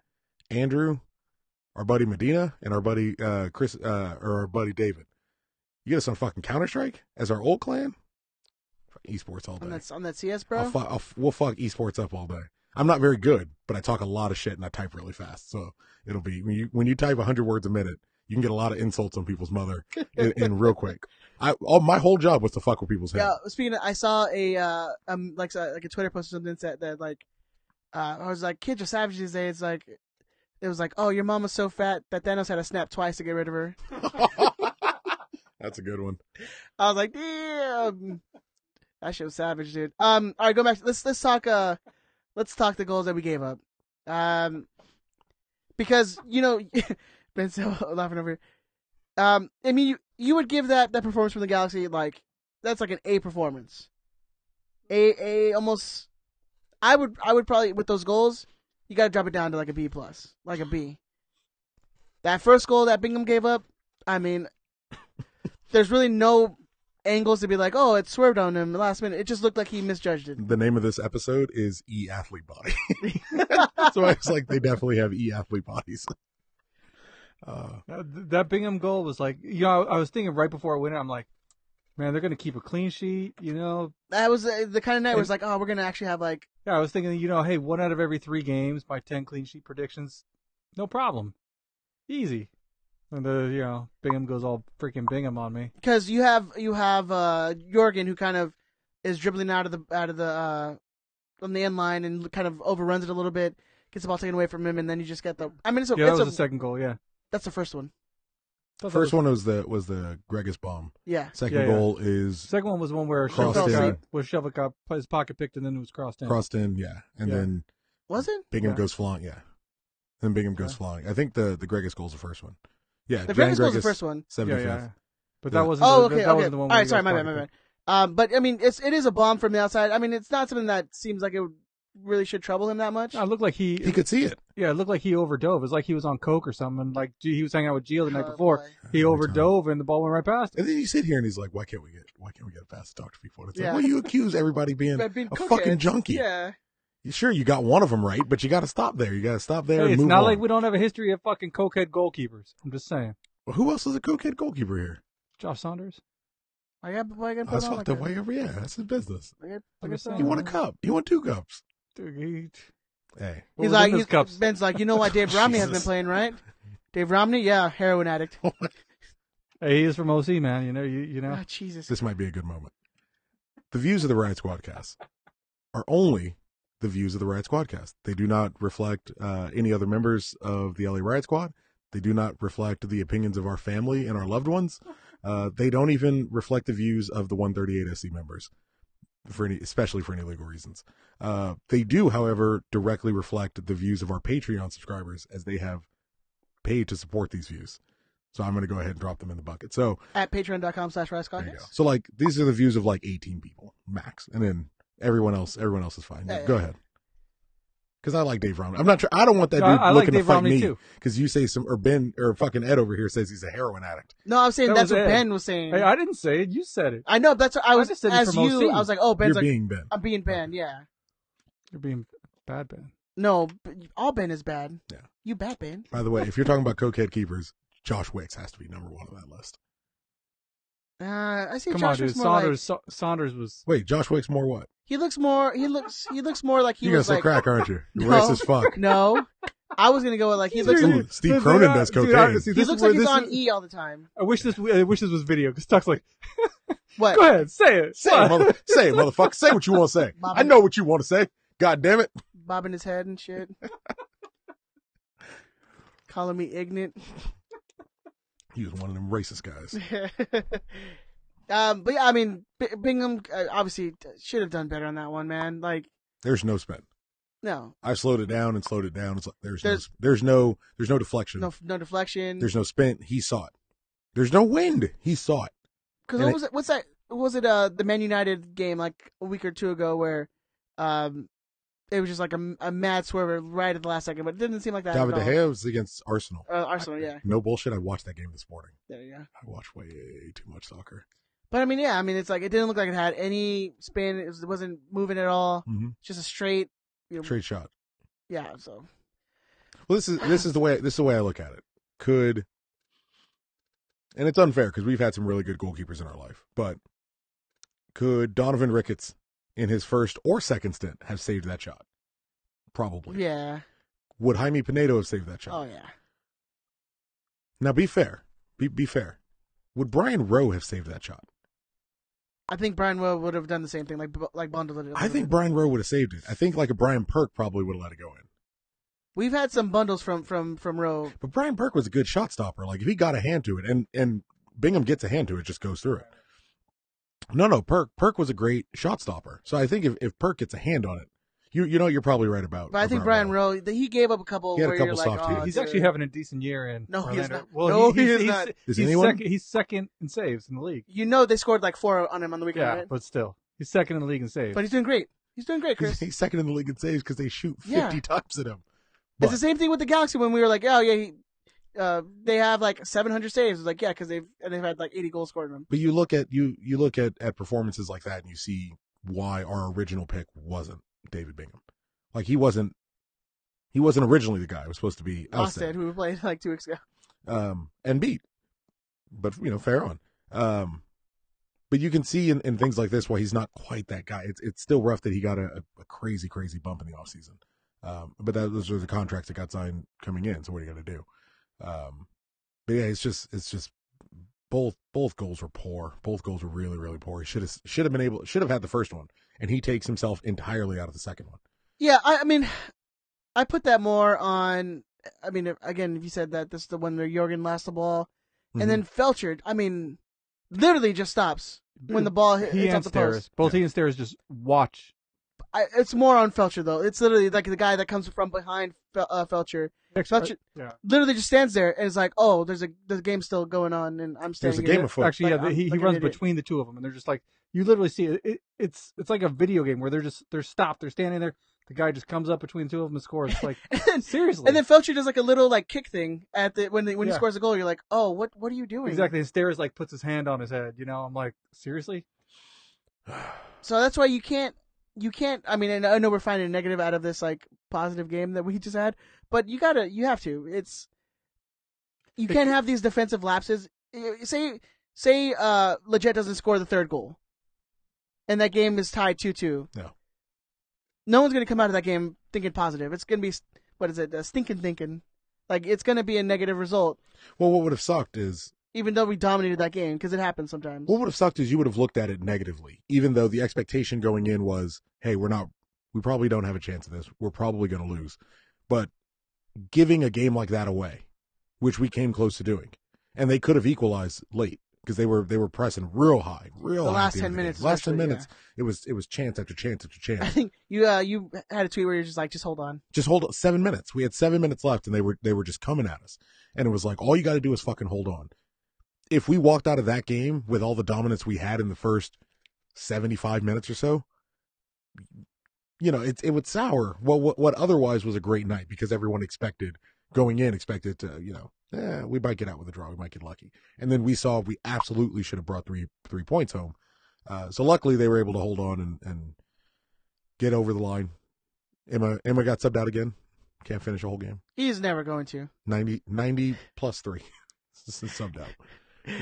Andrew, our buddy Medina, and our buddy Chris, or our buddy David. You get us on fucking Counter-Strike as our old clan. Esports all day. On that CS, bro. We'll fuck esports up all day. I'm not very good, but I talk a lot of shit and I type really fast. So it'll be when you type 100 words a minute, you can get a lot of insults on people's mother in real quick. My whole job was to fuck with people's head. Yeah, speaking of, I saw a like a Twitter post or something that like I was like, kids are savage these days. Like it was like, oh, your mom was so fat that Thanos had to snap twice to get rid of her. That's a good one. I was like, damn, that shit was savage, dude. All right, go back. Let's talk the goals that we gave up. Because Ben's laughing over here. I mean, you would give that performance from the Galaxy like that's like an A performance. A almost. I would probably with those goals, you got to drop it down to like a B plus, like a B. That first goal that Bingham gave up, I mean, there's really no angles to be like, oh, it swerved on him the last minute. It just looked like he misjudged it. The name of this episode is E-Athlete Body. So I was like, they definitely have E-Athlete bodies. That Bingham goal was like, I was thinking right before I went in, I'm like, man, they're going to keep a clean sheet, That was the kind of night where it's like, oh, we're going to actually have like. Yeah, I was thinking, hey, 1 out of every 3 games, my 10 clean sheet predictions, no problem. Easy. And Bingham goes all freaking Bingham on me. Because you have Jorgen who kind of is dribbling out of the on the end line and kind of overruns it a little bit, gets the ball taken away from him, and then you just get the. I mean, that was the second goal. Yeah, that's the first one. First one was the Gregus bomb. Yeah. Second goal is. Second one was the one where Shelvick got his pocket picked and then it was crossed in. Crossed in, yeah, and then. Was it? Bingham goes flying, yeah. Then Bingham goes flying. I think the Gregus goal's the first one. Yeah, the Gregus goal's the first one. 75th. Yeah. But that wasn't. That wasn't the one. All right, sorry, my bad. But I mean, it is a bomb from the outside. I mean, it's not something that seems like it would really should trouble him that much. No, it looked like He could see it. Yeah, it looked like he overdove. It was like he was on coke or something. And like he was hanging out with Gio the night Oh, before. boy. He overdove and the ball went right past him. And then you sit here and he's like, why can't we get past to talk to people? And it's Yeah. like, well, you accuse everybody being But being a cokeheads, fucking junkie. Yeah. Sure, you got one of them right, but you got to stop there. You got to stop there Hey, and it's move not on. like we don't have a history of fucking cokehead goalkeepers. I'm just saying. Well, who else is a cokehead goalkeeper here? Josh Saunders. I got put That's it on fucked like up. that. Why? Yeah, that's his business. I guess so. He won a cup. He won 2 cups. Dude, Hey, what He's was like, in those cups? Ben's like, you know why Dave Romney has been Jesus. playing, right? Dave Romney, yeah, heroin addict. Hey, he is from OC, man. You know, you know. Ah, Jesus. this might be a good moment. The views of the Riot Squadcast are only the views of the Riot Squadcast. They do not reflect any other members of the LA Riot Squad. They do not reflect the opinions of our family and our loved ones. They don't even reflect the views of the 138 SC members, especially for any legal reasons. They do, however, directly reflect the views of our Patreon subscribers, as they have paid to support these views. So I'm going to go ahead and drop them in the bucket. So At patreon.com/Riot there you Squadcast. go. So like these are the views of like 18 people max, and then everyone else is fine. Yeah, Go yeah. ahead. Because I like Dave Romney. I'm not sure. I don't want that No, dude I like looking Dave to fight Romney me too. because you say or Ben or fucking Ed over here says he's a heroin addict. No, I was saying That that's was what Ed. Ben was saying. Hey, I didn't say it. You said it. I know, that's what I was, just said it as from you, OC. I was like, oh, Ben's You're like, being Ben. I'm being Ben, yeah. You're being bad, Ben. No, all Ben is bad. Yeah. You bad, Ben. By the way, if you're talking about cokehead keepers, Josh Wicks has to be number 1 on that list. I see Come Josh on, looks dude. more Saunders. like, Saunders was. Wait, Josh Wicks more what? he looks more like he You're gonna was say like, crack, aren't you? You're No. racist as fuck. No. I was going to go with like, he looks, Ooh, Steve Cronin does cocaine. he looks like he's on E all the time. I wish this was video because Tuck's like, What? go ahead, say it. Say it, motherfucker. Say what you want to say. Bob- I know what you want to say. God damn it. Bobbing his head and shit. Calling me ignorant. He was one of them racist guys. But yeah, I mean, Bingham obviously should have done better on that one, man. Like, There's no spin. no, I slowed it down. It's like there's no deflection. no deflection. There's no spin. He saw it. There's no wind. He saw it. Because and what was it? What's that? Was it the Man United game like a week or two ago where, it was just like a mad swerve right at the last second, but it didn't seem like that. David at De all. Gea was against Arsenal. Arsenal, yeah. No bullshit. I watched that game this morning. There you go. I watched way too much soccer. But I mean, yeah, I mean, it's like it didn't look like it had any spin. It wasn't moving at all. Mm-hmm. Just a straight, Straight shot. yeah. So Well, this is the way I look at it. And it's unfair because we've had some really good goalkeepers in our life, but could Donovan Ricketts in his first or second stint have saved that shot? Probably. yeah. Would Jaime Pinedo have saved that shot? Oh yeah. Now be fair. Be fair. Would Brian Rowe have saved that shot? I think Brian Rowe would have done the same thing, like bundled it. I think Brian Rowe would have saved it. I think like a Brian Perk probably would have let it go in. We've had some bundles from Rowe. But Brian Perk was a good shot stopper. Like if he got a hand to it, and Bingham gets a hand to it, just goes through it. No, Perk was a great shot stopper. So I think if Perk gets a hand on it, you're probably right about. But I think Brian Rowe, he gave up a couple. He had a where couple you're like, soft oh, hits. He's dude. actually having a decent year in. No, he is Orlando. not. Well, No, he is not. Is he's anyone? He's second in saves in the league. You know they scored like 4 on him on the weekend, Yeah, right? but still, he's second in the league in saves. But he's doing great. He's doing great, Chris. He's second in the league in saves because they shoot 50 Yeah. times at him. It's the same thing with the Galaxy when we were like, oh yeah, they have like 700 saves. It's like, yeah, because they've had like 80 goals scored in them. But you look at performances like that and you see why our original pick wasn't David Bingham. Like he wasn't originally the guy who was supposed to be Austin, Elstad, who we played like 2 weeks ago. and beat. But fair on. But you can see in things like this why he's not quite that guy. It's still rough that he got a crazy bump in the offseason. But those are the contracts that got signed coming in. So what are you going to do? But yeah, it's just both goals were poor. Both goals were really, really poor. He should have had the first one, and he takes himself entirely out of the second one. Yeah, I mean, I put that more on. I mean, again, if you said that this is the one where Jorgen lost the ball, and then Felcher, I mean, literally just stops when the ball hits he off and the Steres, post. both he and Steres just watch It's more on Felcher though. It's literally like the guy that comes from behind Felcher. Felcher literally just stands there and is like, "Oh, there's a game still going on, and I'm standing." There's a game afoot. Actually, like, he runs between the two of them, and they're just like, you literally see it. It's like a video game where they're stopped, they're standing there. The guy just comes up between the two of them and scores. It's like, seriously. And then Felcher does like a little like kick thing at the when he scores a goal. You're like, "Oh, what are you doing?" Exactly. And Stairs like puts his hand on his head. I'm like, seriously. So that's why you can't. I mean, and I know we're finding a negative out of this like positive game that we just had, but you have to. You can't have these defensive lapses. Say Leggett doesn't score the third goal, and that game is tied 2-2. No one's gonna come out of that game thinking positive. It's gonna be stinking thinking. Like it's gonna be a negative result. Well, what would have sucked is, even though we dominated that game, because it happens sometimes. What would have sucked is you would have looked at it negatively, even though the expectation going in was, hey, we probably don't have a chance of this. We're probably going to lose. But giving a game like that away, which we came close to doing, and they could have equalized late because they were pressing real high. The last 10 minutes. Last 10 minutes, yeah. It was chance after chance after chance. I think you had a tweet where you're just like, just hold on. Just hold 7 minutes. We had 7 minutes left, and they were just coming at us. And it was like, all you got to do is fucking hold on. If we walked out of that game with all the dominance we had in the first 75 minutes or so, it would sour what otherwise was a great night, because everyone expected to, we might get out with a draw, we might get lucky. And then we saw we absolutely should have brought three points home. So luckily they were able to hold on and get over the line. Emma got subbed out again. Can't finish a whole game. He's never going to. 90 plus 3. Subbed out.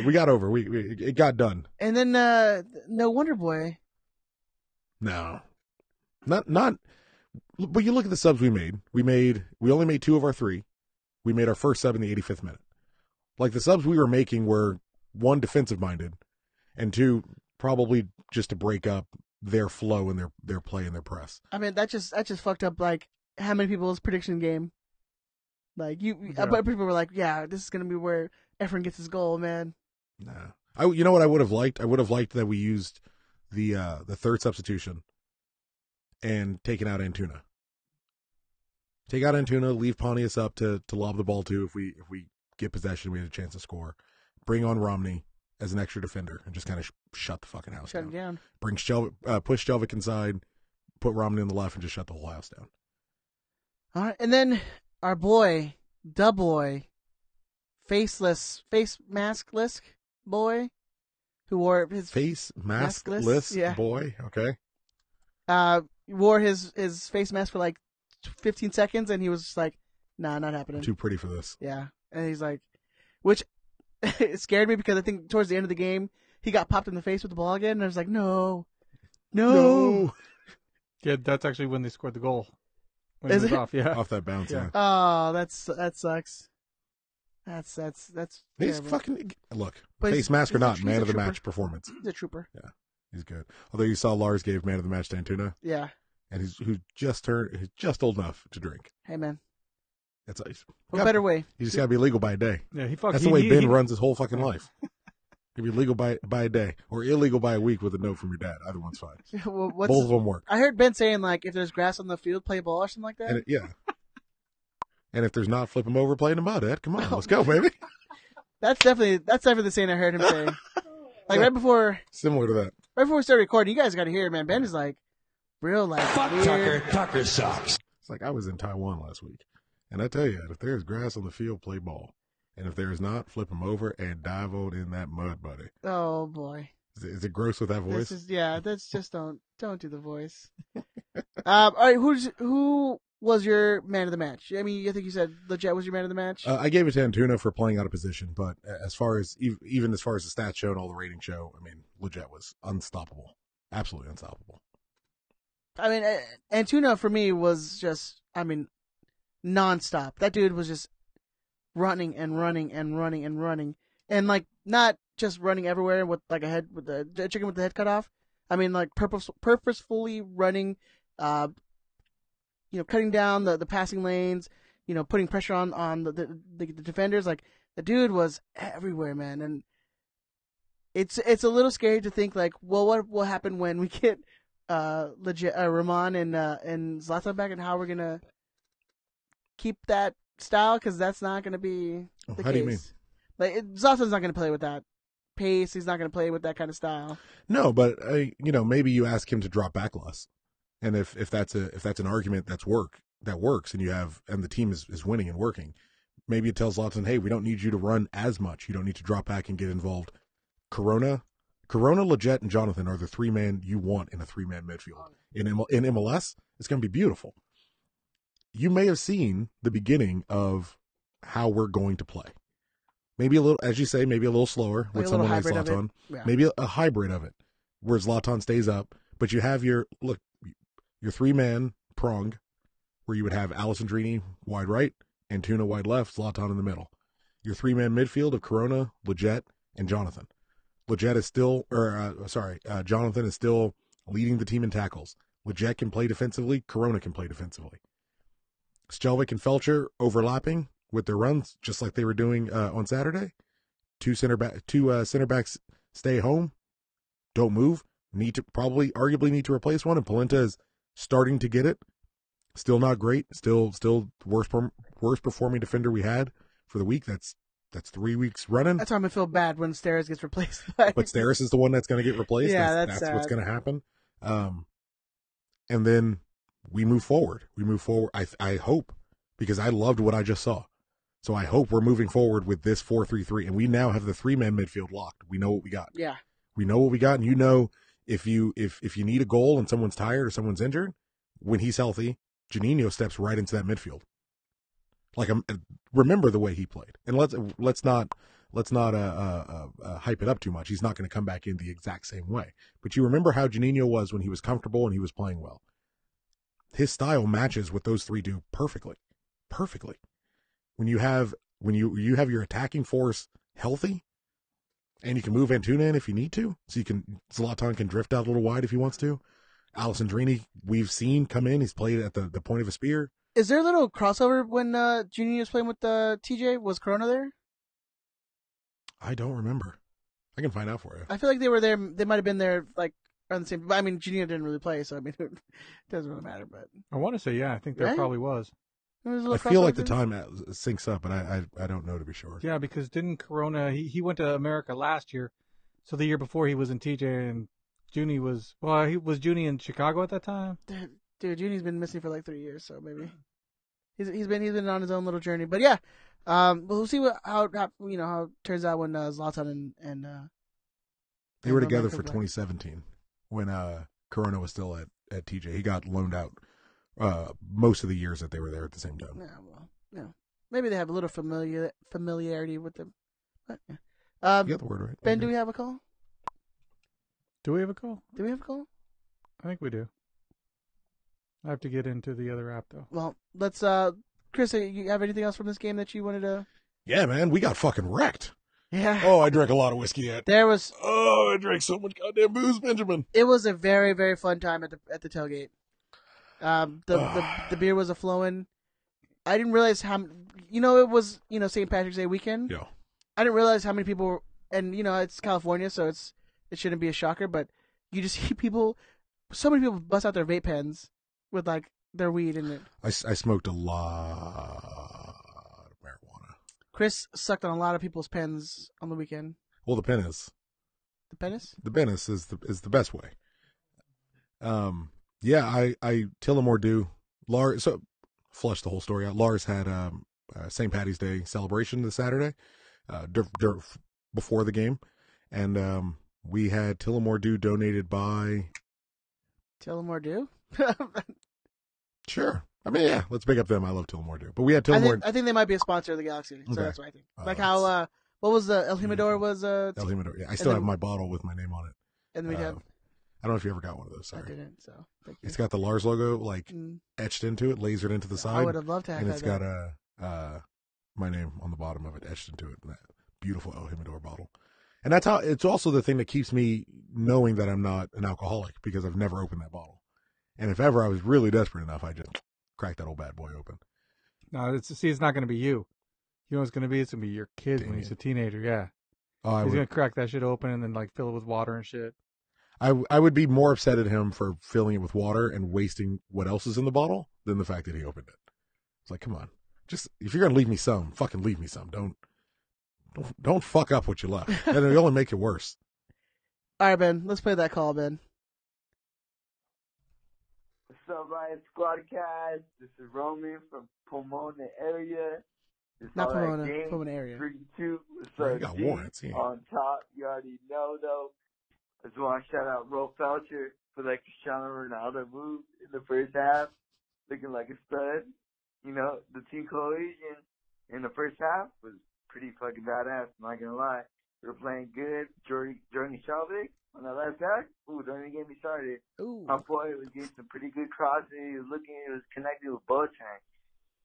We got over. It got done. And then no Wonder Boy. No, not. But you look at the subs we made. We only made 2 of our 3. We made our first sub in the 85th minute. Like the subs we were making were 1, defensive minded, and 2, probably just to break up their flow and their play and their press. I mean that just fucked up like how many people's prediction game. Like but people were like, yeah, this is gonna be where Efren gets his goal, man. No, you know what I would have liked? I would have liked that we used the third substitution and taken out Antuna. Take out Antuna, leave Pontius up to lob the ball to. If we get possession, we had a chance to score. Bring on Romney as an extra defender and just kind of shut the fucking house down. Shut it down. Bring push Shelvick inside, put Romney on the left, and just shut the whole house down. All right, and then our boy, face maskless boy, who wore his face maskless boy. Okay. Wore his face mask for like 15 seconds, and he was just like, "Nah, not happening. I'm too pretty for this." Yeah, and he's like, which it scared me because I think towards the end of the game he got popped in the face with the ball again, and I was like, no. Yeah, that's actually when they scored the goal. When Is it was it? off? Yeah, off that bounce. Yeah. Oh, that sucks. That's He's terrible. fucking look. But face mask or not, he's man a of the trooper. match performance. He's a trooper. Yeah, he's good. Although you saw Lars gave man of the match to Antuna. Yeah. And he's just old enough to drink. Hey man, That's nice. what better way? You just gotta be legal by a day. yeah. That's the way Ben runs his whole fucking life. He'd be legal by a day or illegal by a week with a note from your dad. Either one's fine. Well, Both of them work. I heard Ben saying like, if there's grass on the field, play ball or something like that. And and if there's not, flip him over, play in the mud, Ed. Come on, let's go, baby. That's definitely the saying I heard him say. Like right before Similar to that. right before we started recording, you guys got to hear it, man. Ben is like real like Fuck weird. Tucker sucks. It's like I was in Taiwan last week, and I tell you, if there's grass on the field, play ball. And if there's not, flip him over and dive out in that mud, buddy. Oh boy. Is it gross with that voice? That's just don't do the voice. All right, who was your man of the match? I mean, I think you said Leggett was your man of the match. I gave it to Antuna for playing out of position, but as far as even as far as the stats show and all the ratings show, I mean, Leggett was unstoppable, absolutely unstoppable. I mean, Antuna for me was just, I mean, nonstop. That dude was just running and running and running and running, and like not just running everywhere with like a head with the chicken with the head cut off. I mean, like purposefully running, cutting down the passing lanes, putting pressure on the defenders. Like the dude was everywhere, man, and it's a little scary to think like, well, what will happen when we get Ramon and Zlatan back, and how we're gonna keep that style, because that's not gonna be the case. How do you mean? Like Zlatan's not gonna play with that pace. He's not gonna play with that kind of style. No, but maybe you ask him to drop back less, and if that's an argument that works, and the team is winning and working, maybe it tells Zlatan, hey, we don't need you to run as much. You don't need to drop back and get involved. Corona, Leggett, and Jonathan are the 3-man you want in a 3-man midfield. In MLS, it's going to be beautiful. You may have seen the beginning of how we're going to play. Maybe a little, as you say, maybe a little slower Like with a little someone like hybrid of it. Zlatan. Yeah. Maybe a hybrid of it, where Zlatan stays up, but you have your 3-man prong, where you would have Alessandrini wide right, Antuna wide left, Zlatan in the middle. Your 3-man midfield of Corona, Leggett, and Jonathan. Jonathan is still leading the team in tackles. Leggett can play defensively. Corona can play defensively. Stelvik and Felcher overlapping with their runs, just like they were doing on Saturday. Two center backs stay home, don't move. Arguably need to replace one, and Polenta is starting to get it. Still not great. Still worst performing defender we had for the week. That's 3 weeks running. That's why I'm gonna feel bad when Steris gets replaced. But Steris is the one that's going to get replaced. Yeah, that's what's going to happen. And then we move forward. I hope, because I loved what I just saw. So I hope we're moving forward with this 4-3-3, and we now have the 3-man midfield locked. We know what we got. Yeah. We know what we got, and if you need a goal and someone's tired or someone's injured, when he's healthy, Juninho steps right into that midfield. Remember the way he played, and let's not hype it up too much. He's not going to come back in the exact same way, but you remember how Juninho was when he was comfortable and he was playing well. His style matches what those three do perfectly. When you have your attacking force healthy, and you can move Antuna in if you need to, so Zlatan can drift out a little wide if he wants to. Alessandrini, we've seen come in. He's played at the point of a spear. Is there a little crossover when Juninho was playing with TJ? Was Corona there? I don't remember. I can find out for you. I feel like they were there. They might have been there like around the same. But I mean, Juninho didn't really play, so I mean, it doesn't really matter. But I want to say, yeah, I think there probably was. There was a little I feel like the crossover. time syncs up, but I don't know to be sure. Yeah, because didn't Corona, he went to America last year, so the year before he was in TJ, and Junie was Junie in Chicago at that time? Dude, Junie's been missing for like 3 years, so maybe he's been on his own little journey. But yeah, we'll see how it turns out when Zlatan and they were together America for play. 2017 when Corona was still at TJ. He got loaned out most of the years that they were there at the same time. Yeah, well, maybe they have a little familiarity with them. But, yeah. You got the word right. Ben, do we have a call? Do we have a call? Do we have a call? I think we do. I have to get into the other app, though. Well, let's. Chris, you have anything else from this game that you wanted to? Yeah, man, we got fucking wrecked. Yeah. Oh, I drank a lot of whiskey yet. I drank so much goddamn booze, Benjamin. It was a very, very fun time at the tailgate. The beer was a flowing. I didn't realize how it was St. Patrick's Day weekend. Yeah. I didn't realize how many people were, and it's California, so it shouldn't be a shocker, but you just see so many people bust out their vape pens with like their weed in it. I smoked a lot of marijuana. Chris sucked on a lot of people's pens on the weekend. Well, the penis. The penis? The penis is the best way. Yeah, I Tillamore do. Lars, so flush the whole story out. Lars had St. Patty's Day celebration this Saturday, before the game, and we had Tillamore Dew donated by. Tillamore Dew? Sure. I mean, yeah, let's pick up them. I love Tillamore Dew, but we had Tillamore. I think they might be a sponsor of the Galaxy, so Okay. that's what I think. Like how what was the El Jimador was El Jimador. Yeah, I still have my bottle with my name on it. and then we have. I don't know if you ever got one of those. Sorry. I didn't. So thank you. It's got the Lars logo etched into it, lasered into the side. I would have loved to have and had it's that. got my name on the bottom of it etched into it. That beautiful El Jimador bottle. And that's how. It's also the thing that keeps me knowing that I'm not an alcoholic, because I've never opened that bottle. And if ever I was really desperate enough, I just crack that old bad boy open. No, it's not going to be you. You know what it's going to be? It's going to be your kid when he's a teenager. Yeah, Oh, he's going to crack that shit open and then like fill it with water and shit. I would be more upset at him for filling it with water and wasting what else is in the bottle than the fact that he opened it. It's like, come on, just if you're gonna leave me some, fucking leave me some. Don't fuck up what you left, and it'll only make it worse. All right, Ben. Let's play that call, Ben. What's up, Riot Squad guys? This is Roman from Pomona area. Not Pomona, Pomona area. 3-2. You got warrants, yeah. On top, you already know though. I just want to shout out Ro Felcher for that Cristiano Ronaldo move in the first half, looking like a stud. You know, the team cohesion in the first half was pretty fucking badass. I'm not gonna lie. We were playing good. Jordan Shelvick on that left back. Ooh, don't even get me started. Ooh. My boy was getting some pretty good crosses. He was connected with Boateng.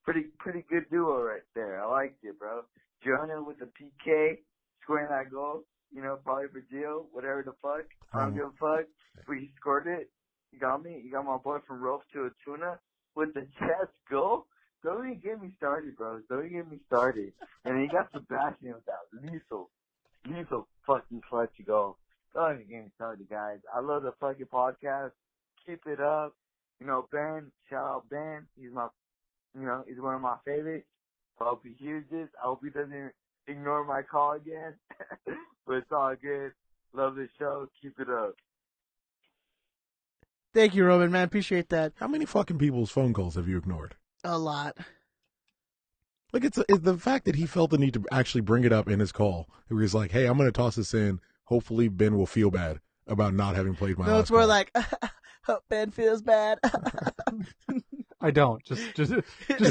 Pretty good duo right there. I liked it, bro. Jonah with the PK, scoring that goal. You know, probably for Gio, whatever the fuck. I don't give a fuck. But he scored it. You got me. You got my boy from Rope to a Tuna with the chest goal. Don't even get me started, bro. Don't even get me started. And then you got Sebastian with that lethal fucking clutch goal. Don't even get me started, guys. I love the fucking podcast. Keep it up. You know, Ben, shout out Ben. He's one of my favorites. I hope he hears this. I hope he doesn't ignore my call again. But it's all good. Love the show. Keep it up. Thank you, Roman, man. Appreciate that. How many fucking people's phone calls have you ignored? A lot. Like, it's the fact that he felt the need to actually bring it up in his call. He was like, hey, I'm going to toss this in. Hopefully Ben will feel bad about not having played my last it's more call. like, hope Ben feels bad. I don't. Just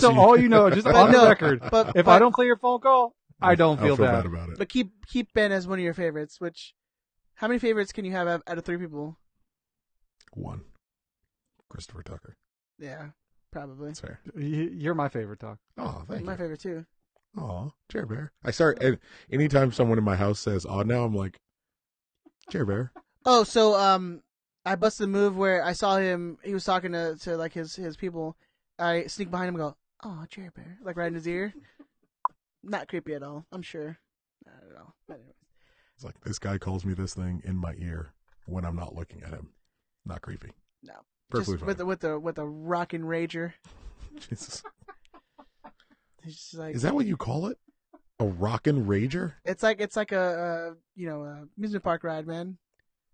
so all you know, just on the record. If I don't play your phone call, I don't feel bad about it. But keep Ben as one of your favorites. How many favorites can you have out of 3 people? 1. Christopher Tucker. Yeah, probably. That's fair. You're my favorite, Doc. Oh, thank you. My favorite too. Oh, Chair Bear. Anytime someone in my house says odd now, I'm like, Chair Bear. Oh, so I busted a move where I saw him. He was talking to like his people. I sneak behind him and go, "Oh, Jerry Bear!" Like right in his ear. Not creepy at all. I'm sure. Not at all. But anyways. It's like this guy calls me this thing in my ear when I'm not looking at him. Not creepy. No. Perfectly just fine. with a rockin' rager. Jesus. He's just like, is that what you call it? A rockin' rager? It's like a amusement park ride, man.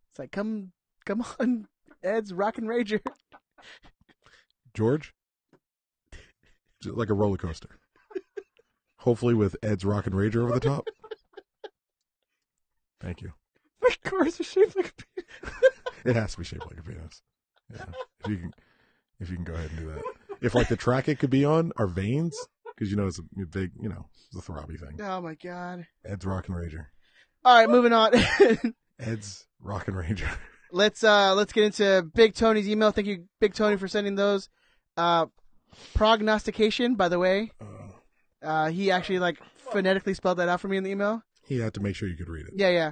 It's like come on, Ed's rockin' rager. George? Just like a roller coaster. Hopefully with Ed's rockin' rager over the top. Thank you. My cars are shaped like a penis. It has to be shaped like a penis. Yeah. If you can go ahead and do that. If like the track it could be on are veins, because it's a big, it's a throbby thing. Oh my god. Ed's Rockin' Rager. All right, moving on. Ed's Rockin' Rager. Let's get into Big Tony's email. Thank you, Big Tony, for sending those. Prognostication, by the way. He actually phonetically spelled that out for me in the email. He had to make sure you could read it. Yeah.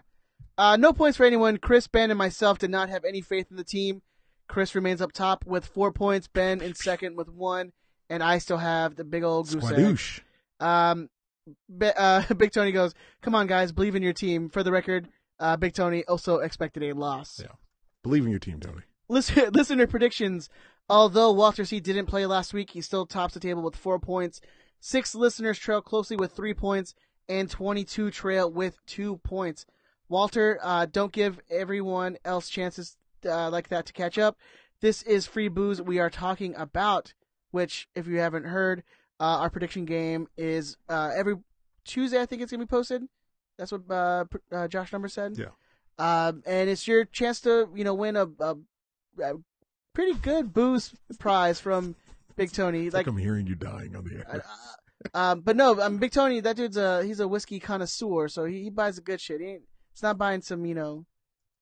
No points for anyone. Chris, Ben, and myself did not have any faith in the team. Chris remains up top with 4 points. Ben in second with 1, and I still have the big old goose egg. Big Tony goes, "Come on, guys, believe in your team." For the record, Big Tony also expected a loss. Yeah, believe in your team, Tony. Listener predictions. Although Walter C. didn't play last week, he still tops the table with 4 points. 6 listeners trail closely with 3 points, and 22 trail with 2 points. Walter, don't give everyone else chances like that to catch up. This is free booze we are talking about, which, if you haven't heard, our prediction game is every Tuesday. I think it's going to be posted. That's what Josh Number said. Yeah. And it's your chance to win a pretty good booze prize from Big Tony. It's like I'm hearing you dying on the air. But no, Big Tony, that dude's he's a whiskey connoisseur, so he buys the good shit. It's not buying some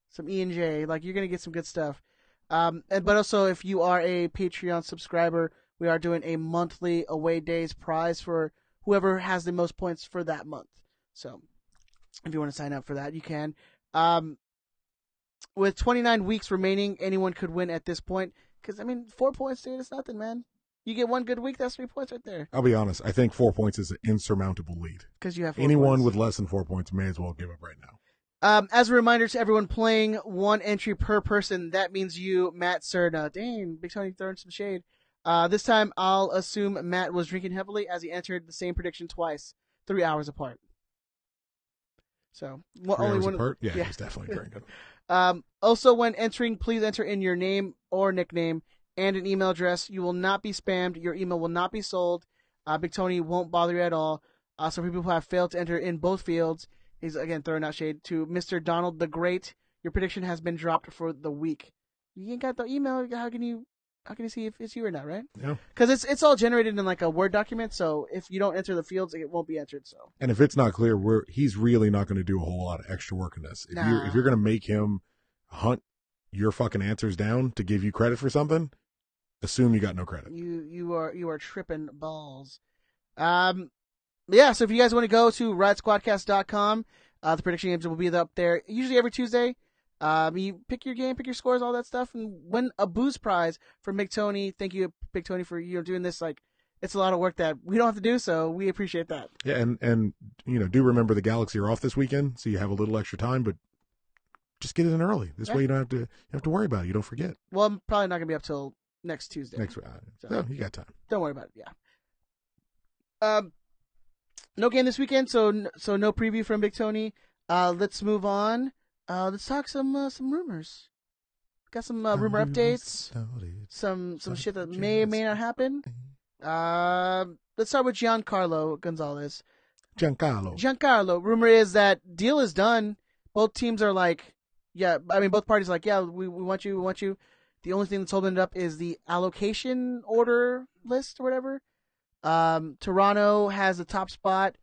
some E&J. Like, you're gonna get some good stuff. But also, if you are a Patreon subscriber, we are doing a monthly away days prize for whoever has the most points for that month. So, if you want to sign up for that, you can. With 29 weeks remaining, anyone could win at this point. Because, 4 points, dude, it's nothing, man. You get one good week, that's 3 points right there. I'll be honest. I think 4 points is an insurmountable lead. Because you have 4 anyone points. with less than 4 points may as well give up right now. As a reminder to everyone playing, 1 entry per person. That means you, Matt Cerna. Dang, Big Tony throwing some shade. This time, I'll assume Matt was drinking heavily as he entered the same prediction twice, 3 hours apart. So, Only one apart? Yeah, he's definitely drinking. Also, when entering, please enter in your name or nickname and an email address. You will not be spammed. Your email will not be sold. Big Tony won't bother you at all. So, for people who have failed to enter in both fields, he's again throwing out shade to Mr. Donald the Great. Your prediction has been dropped for the week. You ain't got the email. How can you see if it's you or not, right? Yeah. Because it's all generated in like a Word document. So if you don't enter the fields, it won't be entered. So. And if it's not clear, he's really not going to do a whole lot of extra work in this. If you're going to make him hunt your fucking answers down to give you credit for something, assume you got no credit. You are tripping balls. Yeah, so if you guys want to go to riotSquadcast.com, the prediction games will be up there usually every Tuesday. You pick your game, pick your scores, all that stuff, and win a booze prize from Big Tony. Thank you, Big Tony, for doing this. Like, it's a lot of work that we don't have to do, so we appreciate that. Yeah, and do remember the Galaxy are off this weekend, so you have a little extra time, but just get it in early. This way you don't have to worry about it. You don't forget. Well, I'm probably not gonna be up till next Tuesday. So you got time. Don't worry about it. Yeah. No game this weekend, so no preview from Big Tony. Let's move on. Let's talk some rumors. Got some rumor updates. Some shit that may or may not happen. Let's start with Giancarlo Gonzalez. Giancarlo. Rumor is that deal is done. Both teams are like, yeah. I mean, both parties are like, yeah, we want you. We want you. The only thing that's holding it up is the allocation order list or whatever. Toronto has the top spot,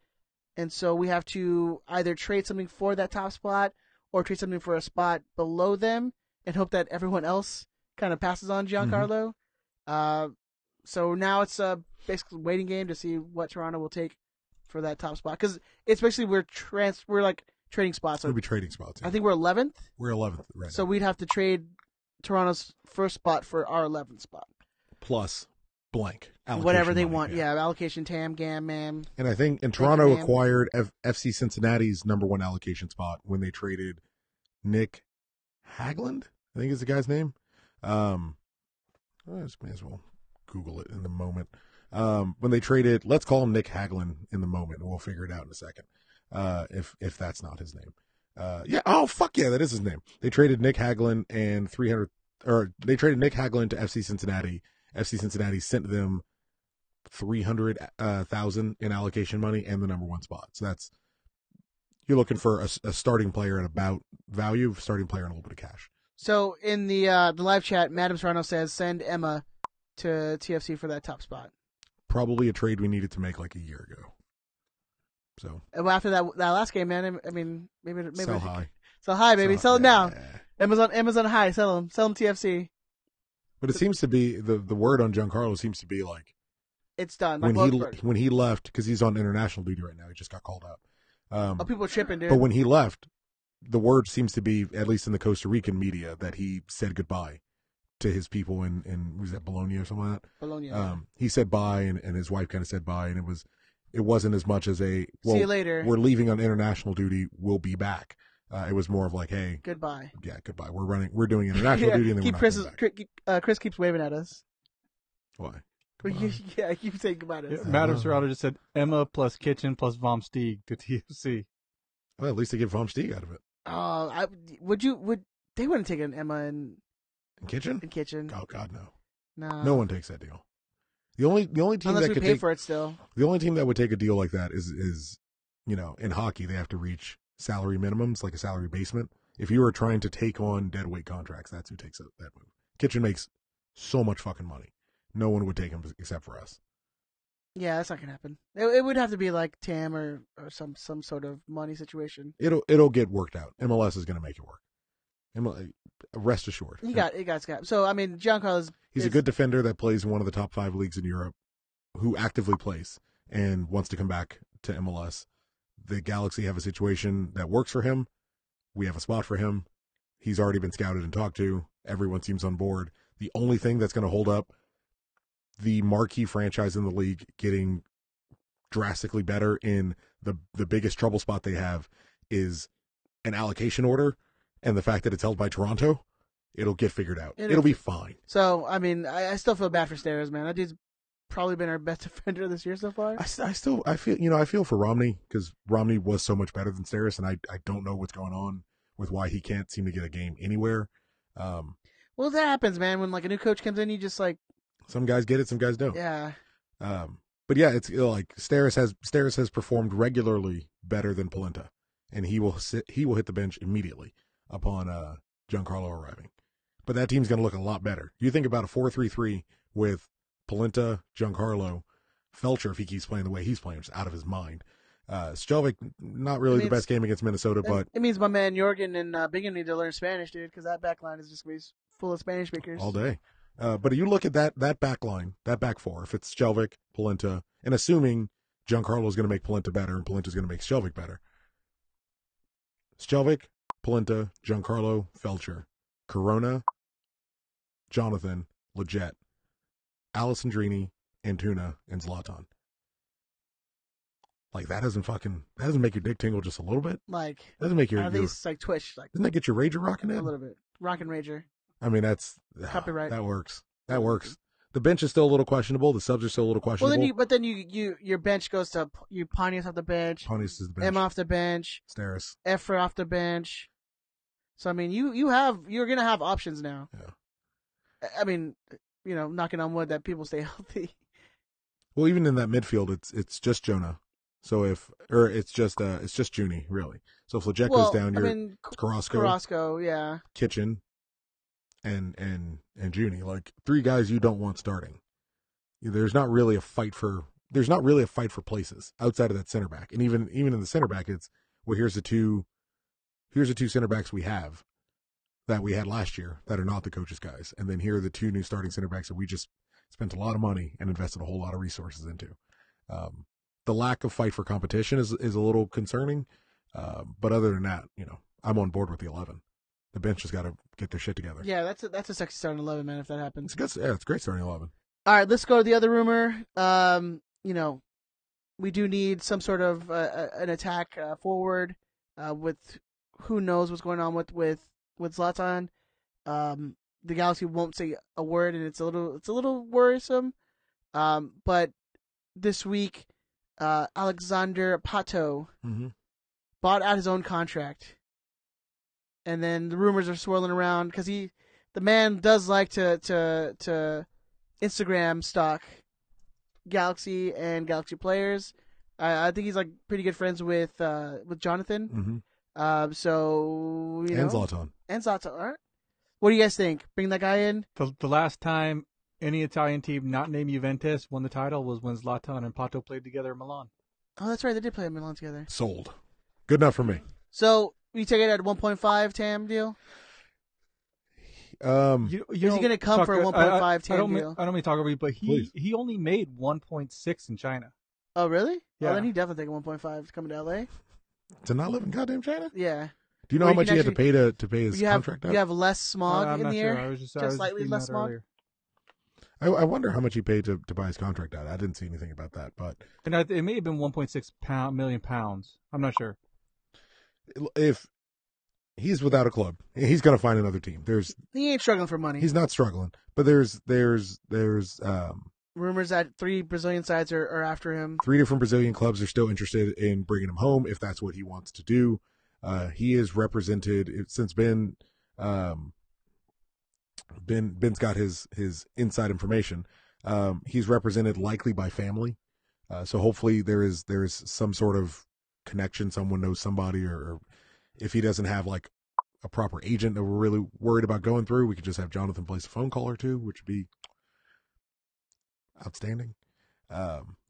and so we have to either trade something for that top spot or trade something for a spot below them and hope that everyone else kind of passes on Giancarlo. So now it's a basically waiting game to see what Toronto will take for that top spot, because it's basically we're like trading spots. So we'll be trading spots. Yeah. I think we're 11th. We're 11th right So now. we'd have to trade Toronto's first spot for our 11th spot. Plus blank. Whatever they money, want. Yeah, allocation, TAM, GAM, MAM. And Toronto acquired FC Cincinnati's #1 allocation spot when they traded Nick Hagland, I think is the guy's name. I just may as well Google it in the moment. When they traded, let's call him Nick Hagland in the moment, and we'll figure it out in a second. If that's not his name. Yeah. Oh, fuck yeah, that is his name. They traded Nick Hagland and they traded Nick Hagland to FC Cincinnati. FC Cincinnati sent them $300,000 in allocation money and the #1 spot. So you're looking for a starting player at about value, starting player and a little bit of cash. So in the live chat, Madam Serrano says send Emma to TFC for that top spot. Probably a trade we needed to make like a year ago. So well, after that last game, man. I mean, maybe sell high. Sell high, baby. Sell them now. Yeah. Amazon high. Sell them TFC. But it seems to be the word on Giancarlo seems to be like it's done. When he left, because he's on international duty right now, he just got called out. People are tripping, dude. But when he left, the word seems to be, at least in the Costa Rican media, that he said goodbye to his people in was that Bologna or something like that? Bologna. He said bye, and his wife kind of said bye, and it wasn't as much as a see you later. We're leaving on international duty. We'll be back. It was more of like, hey, goodbye. Yeah, goodbye. We're doing international duty, and then Chris keeps waving at us. Why? Yeah, I keep saying goodbye to us. Madam Serrano just said Emma plus Kitchen plus Vom Stieg to TFC. Well, at least they get Vom Stieg out of it. They wouldn't take an Emma in Kitchen? In Kitchen. Oh God, no. No. No one takes that deal. The only team unless that we could pay take for it still. The only team that would take a deal like that is in hockey they have to reach salary minimums, like a salary basement. If you were trying to take on dead weight contracts, that's who takes that move. Kitchen makes so much fucking money. No one would take him except for us. Yeah, that's not gonna happen. It would have to be like TAM or some sort of money situation. It'll get worked out. MLS is gonna make it work. Rest assured. You got. So I mean, Giancarlo's he's a good defender that plays in one of the top 5 leagues in Europe, who actively plays and wants to come back to MLS. The Galaxy have a situation that works for him. We have a spot for him. He's already been scouted and talked to. Everyone seems on board. The only thing that's going to hold up the marquee franchise in the league getting drastically better in the biggest trouble spot they have is an allocation order and the fact that it's held by Toronto, it'll get figured out. It'll be fine. So, I mean, I still feel bad for Steres, man. That dude's probably been our best defender this year so far. I feel for Romney because Romney was so much better than Steres, and I don't know what's going on with why he can't seem to get a game anywhere. Well, that happens, man. When like a new coach comes in, you just like some guys get it, some guys don't. Yeah. But yeah, it's like Steres has performed regularly better than Polenta, and he will hit the bench immediately upon Giancarlo arriving. But that team's going to look a lot better. You think about a 4-3-3 with Polenta, Giancarlo, Felcher if he keeps playing the way he's playing, just out of his mind. Stelvik, not really the best game against Minnesota, but it means my man Jorgen and Bingham need to learn Spanish, dude, because that back line is just going to be full of Spanish speakers all day. But you look at that back line, that back four, if it's Stelvik, Polenta, and assuming Giancarlo is going to make Polenta better and Polenta is going to make Stelvik better. Stelvik, Polenta, Giancarlo, Felcher, Corona, Jonathan, Leggett, Alessandrini, Antuna, and Zlatan. Like that doesn't make your dick tingle just a little bit. Like doesn't make your at least like twitch. Like doesn't that get your rager rocking in a little bit? Rockin' rager. I mean that's copyright. That works. That works. The bench is still a little questionable. The subs are still a little questionable. Well, then your bench goes to you Pontius off the bench. Pontius is the bench. M off the bench. Steres. Efra off the bench. So I mean, you're gonna have options now. Yeah. I mean, knocking on wood that people stay healthy. Well, even in that midfield, it's just Jonah. So it's just Junie really. So if Leggett goes down, Carrasco, yeah. Kitchen, and Junie, like three guys you don't want starting. There's not really a fight for places outside of that center back, and even in the center back, it's here's the two center backs we have that we had last year that are not the coach's guys, and then here are the two new starting center backs that we just spent a lot of money and invested a whole lot of resources into. The lack of fight for competition is a little concerning, but other than that, I'm on board with the 11. The bench has got to get their shit together. Yeah, that's a sexy starting 11, man. If that happens, it's a great starting 11. All right, let's go to the other rumor. We do need some sort of an attack forward with who knows what's going on with Zlatan. The Galaxy won't say a word, and it's a little worrisome. But this week, Alexander Pato bought out his own contract, and then the rumors are swirling around because the man does like to Instagram stalk Galaxy and Galaxy players. I think he's like pretty good friends with Jonathan. Mm-hmm. So and Zlatan. All right. What do you guys think? Bring that guy in? The last time any Italian team not named Juventus won the title was when Zlatan and Pato played together in Milan. Oh, that's right. They did play in Milan together. Sold. Good enough for me. So we take it at 1.5 TAM deal? Is he going to come for a 1.5 TAM deal? I don't mean to talk over you, but he only made 1.6 in China. Oh, really? Yeah. Oh, then he definitely take a 1.5 coming to LA. To not live in goddamn China? Yeah. Do you know how much he had to pay his contract out? You have less smog in the air? Sure. I was just slightly less smog? Earlier. I wonder how much he paid to buy his contract out. I didn't see anything about that, but it may have been 1.6 million pounds. I'm not sure. If he's without a club, he's going to find another team. He ain't struggling for money. He's not struggling, but there's rumors that 3 Brazilian sides are after him. 3 different Brazilian clubs are still interested in bringing him home if that's what he wants to do. He is represented since Ben's got his inside information. He's represented likely by family. So hopefully there is some sort of connection. Someone knows somebody, or if he doesn't have like a proper agent that we're really worried about going through, we could just have Jonathan place a phone call or two, which would be outstanding.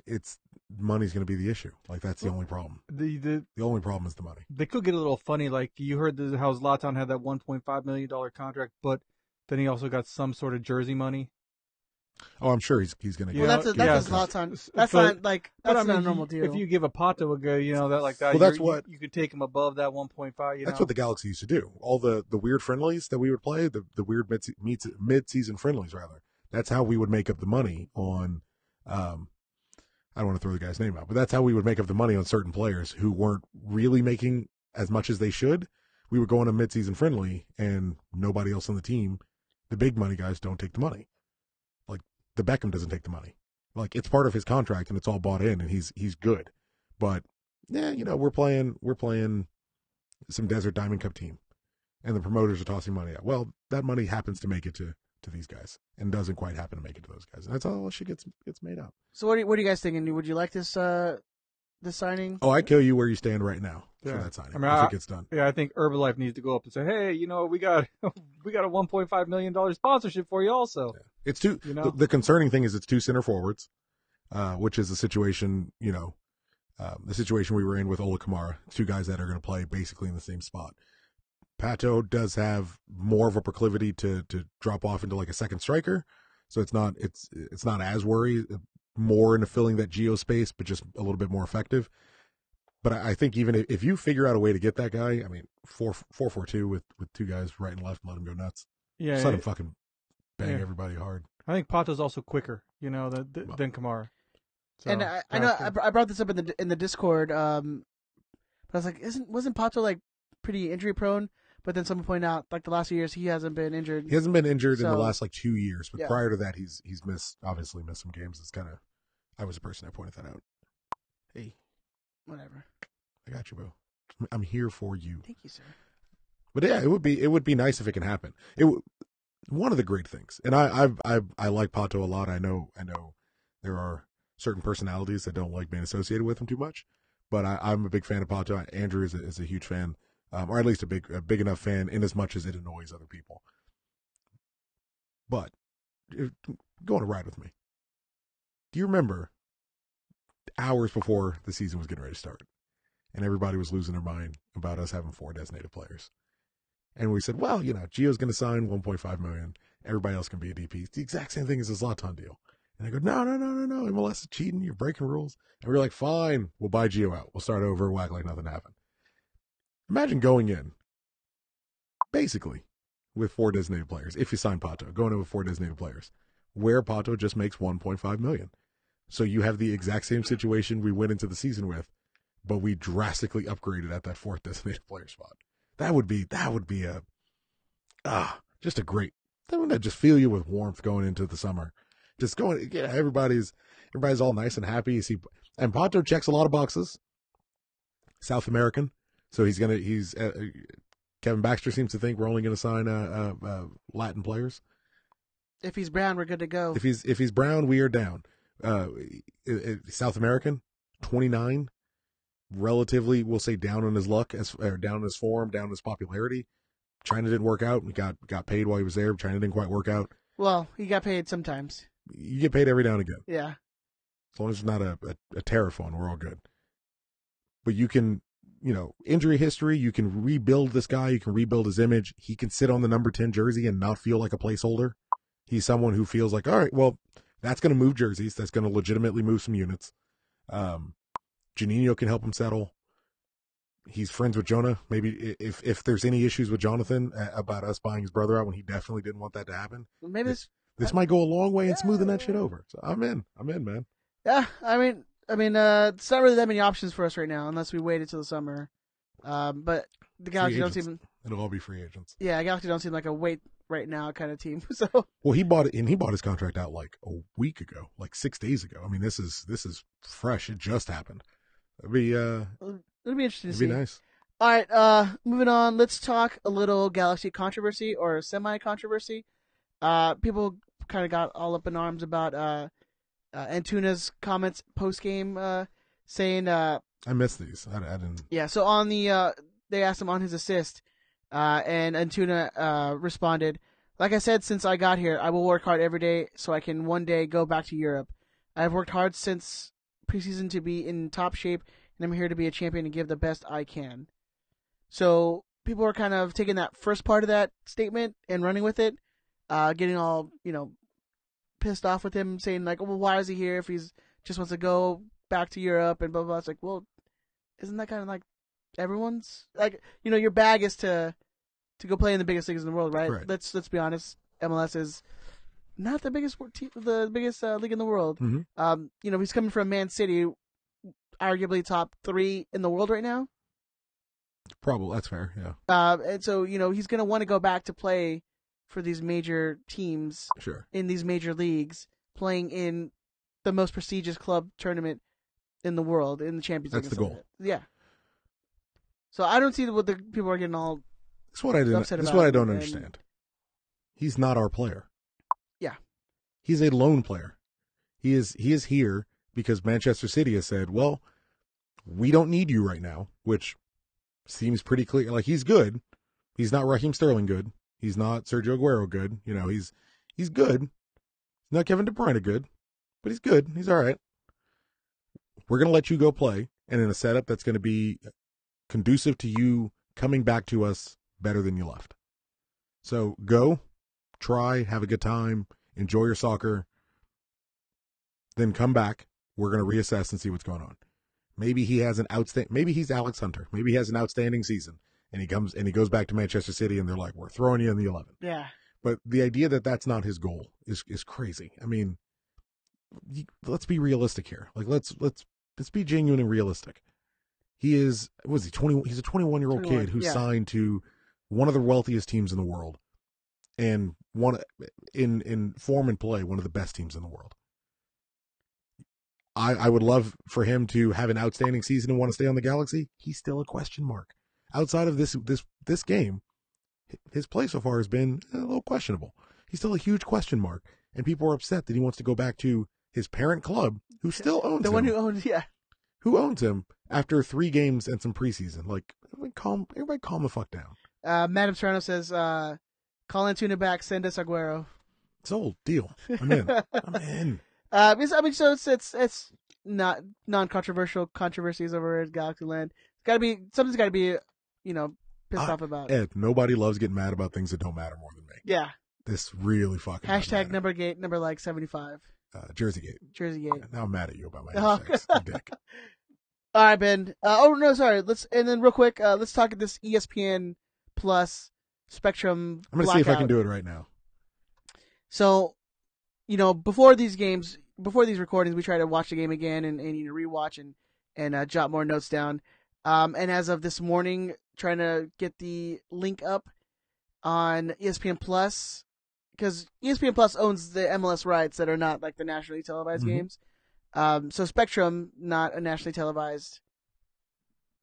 It's money's going to be the issue. Like that's the only problem. The only problem is the money. They could get a little funny. Like you heard how Zlatan had that $1.5 million contract, but then he also got some sort of jersey money. Oh, I'm sure he's going to get. Well, that's a Zlatan. That's not a normal deal. If you give a Pato a go, that like that. Well, that's what you could take him above that 1.5. That's what the Galaxy used to do. All the weird friendlies that we would play, the weird mid-season friendlies rather. That's how we would make up the money on. I don't want to throw the guy's name out, but that's how we would make up the money on certain players who weren't really making as much as they should. we would go on a midseason friendly and nobody else on the team, the big money guys, don't take the money. Like the Beckham doesn't take the money. Like it's part of his contract and it's all bought in and he's good. But yeah, we're playing some Desert Diamond Cup team and the promoters are tossing money out. Well, that money happens to make it to these guys and doesn't quite happen to make it to those guys. And that's how shit gets made up. So what are you guys thinking? Would you like this signing? Oh, I kill you where you stand right now for that signing. I mean, if it gets done. Yeah, I think Herbalife needs to go up and say, hey, we got a $1.5 million sponsorship for you also. Yeah. It's two. The concerning thing is it's two center forwards, which is the situation, the situation we were in with Ola Kamara, two guys that are going to play basically in the same spot. Pato does have more of a proclivity to drop off into like a second striker, so it's not as worried, more into filling that geo space, but just a little bit more effective. But I think even if you figure out a way to get that guy, I mean, 4-4-2 with two guys right and left and let him go nuts. Yeah, just let him fucking bang everybody hard. I think Pato's also quicker, than Kamara. So, and I know I brought this up in the Discord, but I was like, wasn't Pato like pretty injury prone? But then someone pointed out, like the last few years, he hasn't been injured. He hasn't been injured in the last like 2 years, but prior to that, he's obviously missed some games. It's kind of, I was the person that pointed that out. Hey, whatever. I got you, bro. I'm here for you. Thank you, sir. But yeah, it would be nice if it can happen. One of the great things, and I like Pato a lot. I know there are certain personalities that don't like being associated with him too much, but I'm a big fan of Pato. Andrew is a huge fan. Or at least a big enough fan, in as much as it annoys other people. But go on a ride with me. Do you remember hours before the season was getting ready to start, and everybody was losing their mind about us having 4 designated players, and we said, well, Gio's going to sign $1.5 million. Everybody else can be a DP. It's the exact same thing as the Zlatan deal. And I go, no, MLS is cheating. You're breaking rules. And we're like, fine, we'll buy Gio out. We'll start over. We'll act like nothing happened. Imagine going in, basically, with 4 designated players. If you sign Pato, going in with 4 designated players, where Pato just makes $1.5 million. So you have the exact same situation we went into the season with, but we drastically upgraded at that 4th designated player spot. That would be just a great. That would just fill you with warmth going into the summer. Just going, everybody's all nice and happy. And Pato checks a lot of boxes. South American. So Kevin Baxter seems to think we're only going to sign Latin players. If he's brown, we're good to go. If he's brown, we are down. South American, 29, relatively, we'll say down on his luck, down on his form, down on his popularity. China didn't work out. He got paid while he was there. China didn't quite work out. Well, he got paid sometimes. You get paid every now and again. Yeah. As long as it's not a tariff on, we're all good. But you can. Injury history, you can rebuild this guy, you can rebuild his image. He can sit on the number 10 jersey and not feel like a placeholder. He's someone who feels like, all right, well, that's going to move jerseys. That's going to legitimately move some units. Juninho can help him settle. He's friends with Jonah. Maybe if there's any issues with Jonathan about us buying his brother out when he definitely didn't want that to happen, maybe this might go a long way in smoothing that shit over. So I'm in, man. Yeah, I mean, it's not really that many options for us right now, unless we wait until the summer. But the Galaxy don't seem. It'll all be free agents. Yeah, Galaxy don't seem like a wait right now kind of team. So. Well, he bought his contract out like a week ago, like 6 days ago. I mean, this is fresh. It just happened. It'll be interesting to see. It'd be nice. All right, moving on. Let's talk a little Galaxy controversy or semi-controversy. People kind of got all up in arms about Antuna's comments post game, saying, "I missed these. I didn't." Yeah. So on they asked him on his assist, and Antuna responded, "Like I said, since I got here, I will work hard every day so I can one day go back to Europe. I have worked hard since preseason to be in top shape, and I'm here to be a champion and give the best I can." So people were kind of taking that first part of that statement and running with it, getting all pissed off with him, saying like, well, why is he here if he's just wants to go back to Europe and blah, blah, blah. It's like, well, isn't that kind of like everyone's, like, your bag is to go play in the biggest leagues in the world, right? Let's be honest. MLS is not the biggest league in the world. Mm-hmm. He's coming from Man City, arguably top 3 in the world right now. Probably that's fair. Yeah, And so he's going to want to go back to play for these major teams sure. in these major leagues, playing in the most prestigious club tournament in the world, in the Champions League. That's the goal. Yeah. So I don't see what the people are getting all. That's what I didn't. upset That's about what I it, don't and- understand. He's not our player. Yeah. He's a lone player. He is here because Manchester City has said, well, we don't need you right now, which seems pretty clear. Like, he's good. He's not Raheem Sterling good. He's not Sergio Aguero good. He's good. He's not Kevin De Bruyne good, but he's good. He's all right. We're going to let you go play, and in a setup that's going to be conducive to you coming back to us better than you left. So go, try, have a good time, enjoy your soccer, then come back. We're going to reassess and see what's going on. Maybe he has maybe he's Alex Hunter. Maybe he has an outstanding season, and he goes back to Manchester City, and they're like, we're throwing you in the 11. Yeah. But the idea that that's not his goal is crazy. I mean, let's be realistic here. Like, let's be genuine and realistic. He is, was he 21? He's a 21-year-old kid who signed to one of the wealthiest teams in the world, and one in form and play, one of the best teams in the world. I would love for him to have an outstanding season and want to stay on the Galaxy. He's still a question mark. Outside of this game, his play so far has been a little questionable. He's still a huge question mark, and people are upset that he wants to go back to his parent club, who still owns him. The one who owns, Who owns him after 3 games and some preseason. Like, everybody calm the fuck down. Madam Serrano says, call Antuna back, send us Aguero. Sold. Deal. I'm in. I'm in. So it's not non-controversial controversies over at Galaxy Land. Something's got to be, pissed off about. Ed, nobody loves getting mad about things that don't matter more than me. Yeah. This really fucking Hashtag number like 75. Jersey Jersey Gate. Yeah, now I'm mad at you about my hashtags. You dick. All right, Ben. Sorry. And then real quick, let's talk at this ESPN Plus Spectrum. I'm going to see if I can do it right now. So, before these recordings, we try to watch the game again and rewatch and jot more notes down. And as of this morning, trying to get the link up on ESPN Plus, because ESPN Plus owns the MLS rights that are not like the nationally televised games. So Spectrum, not a nationally televised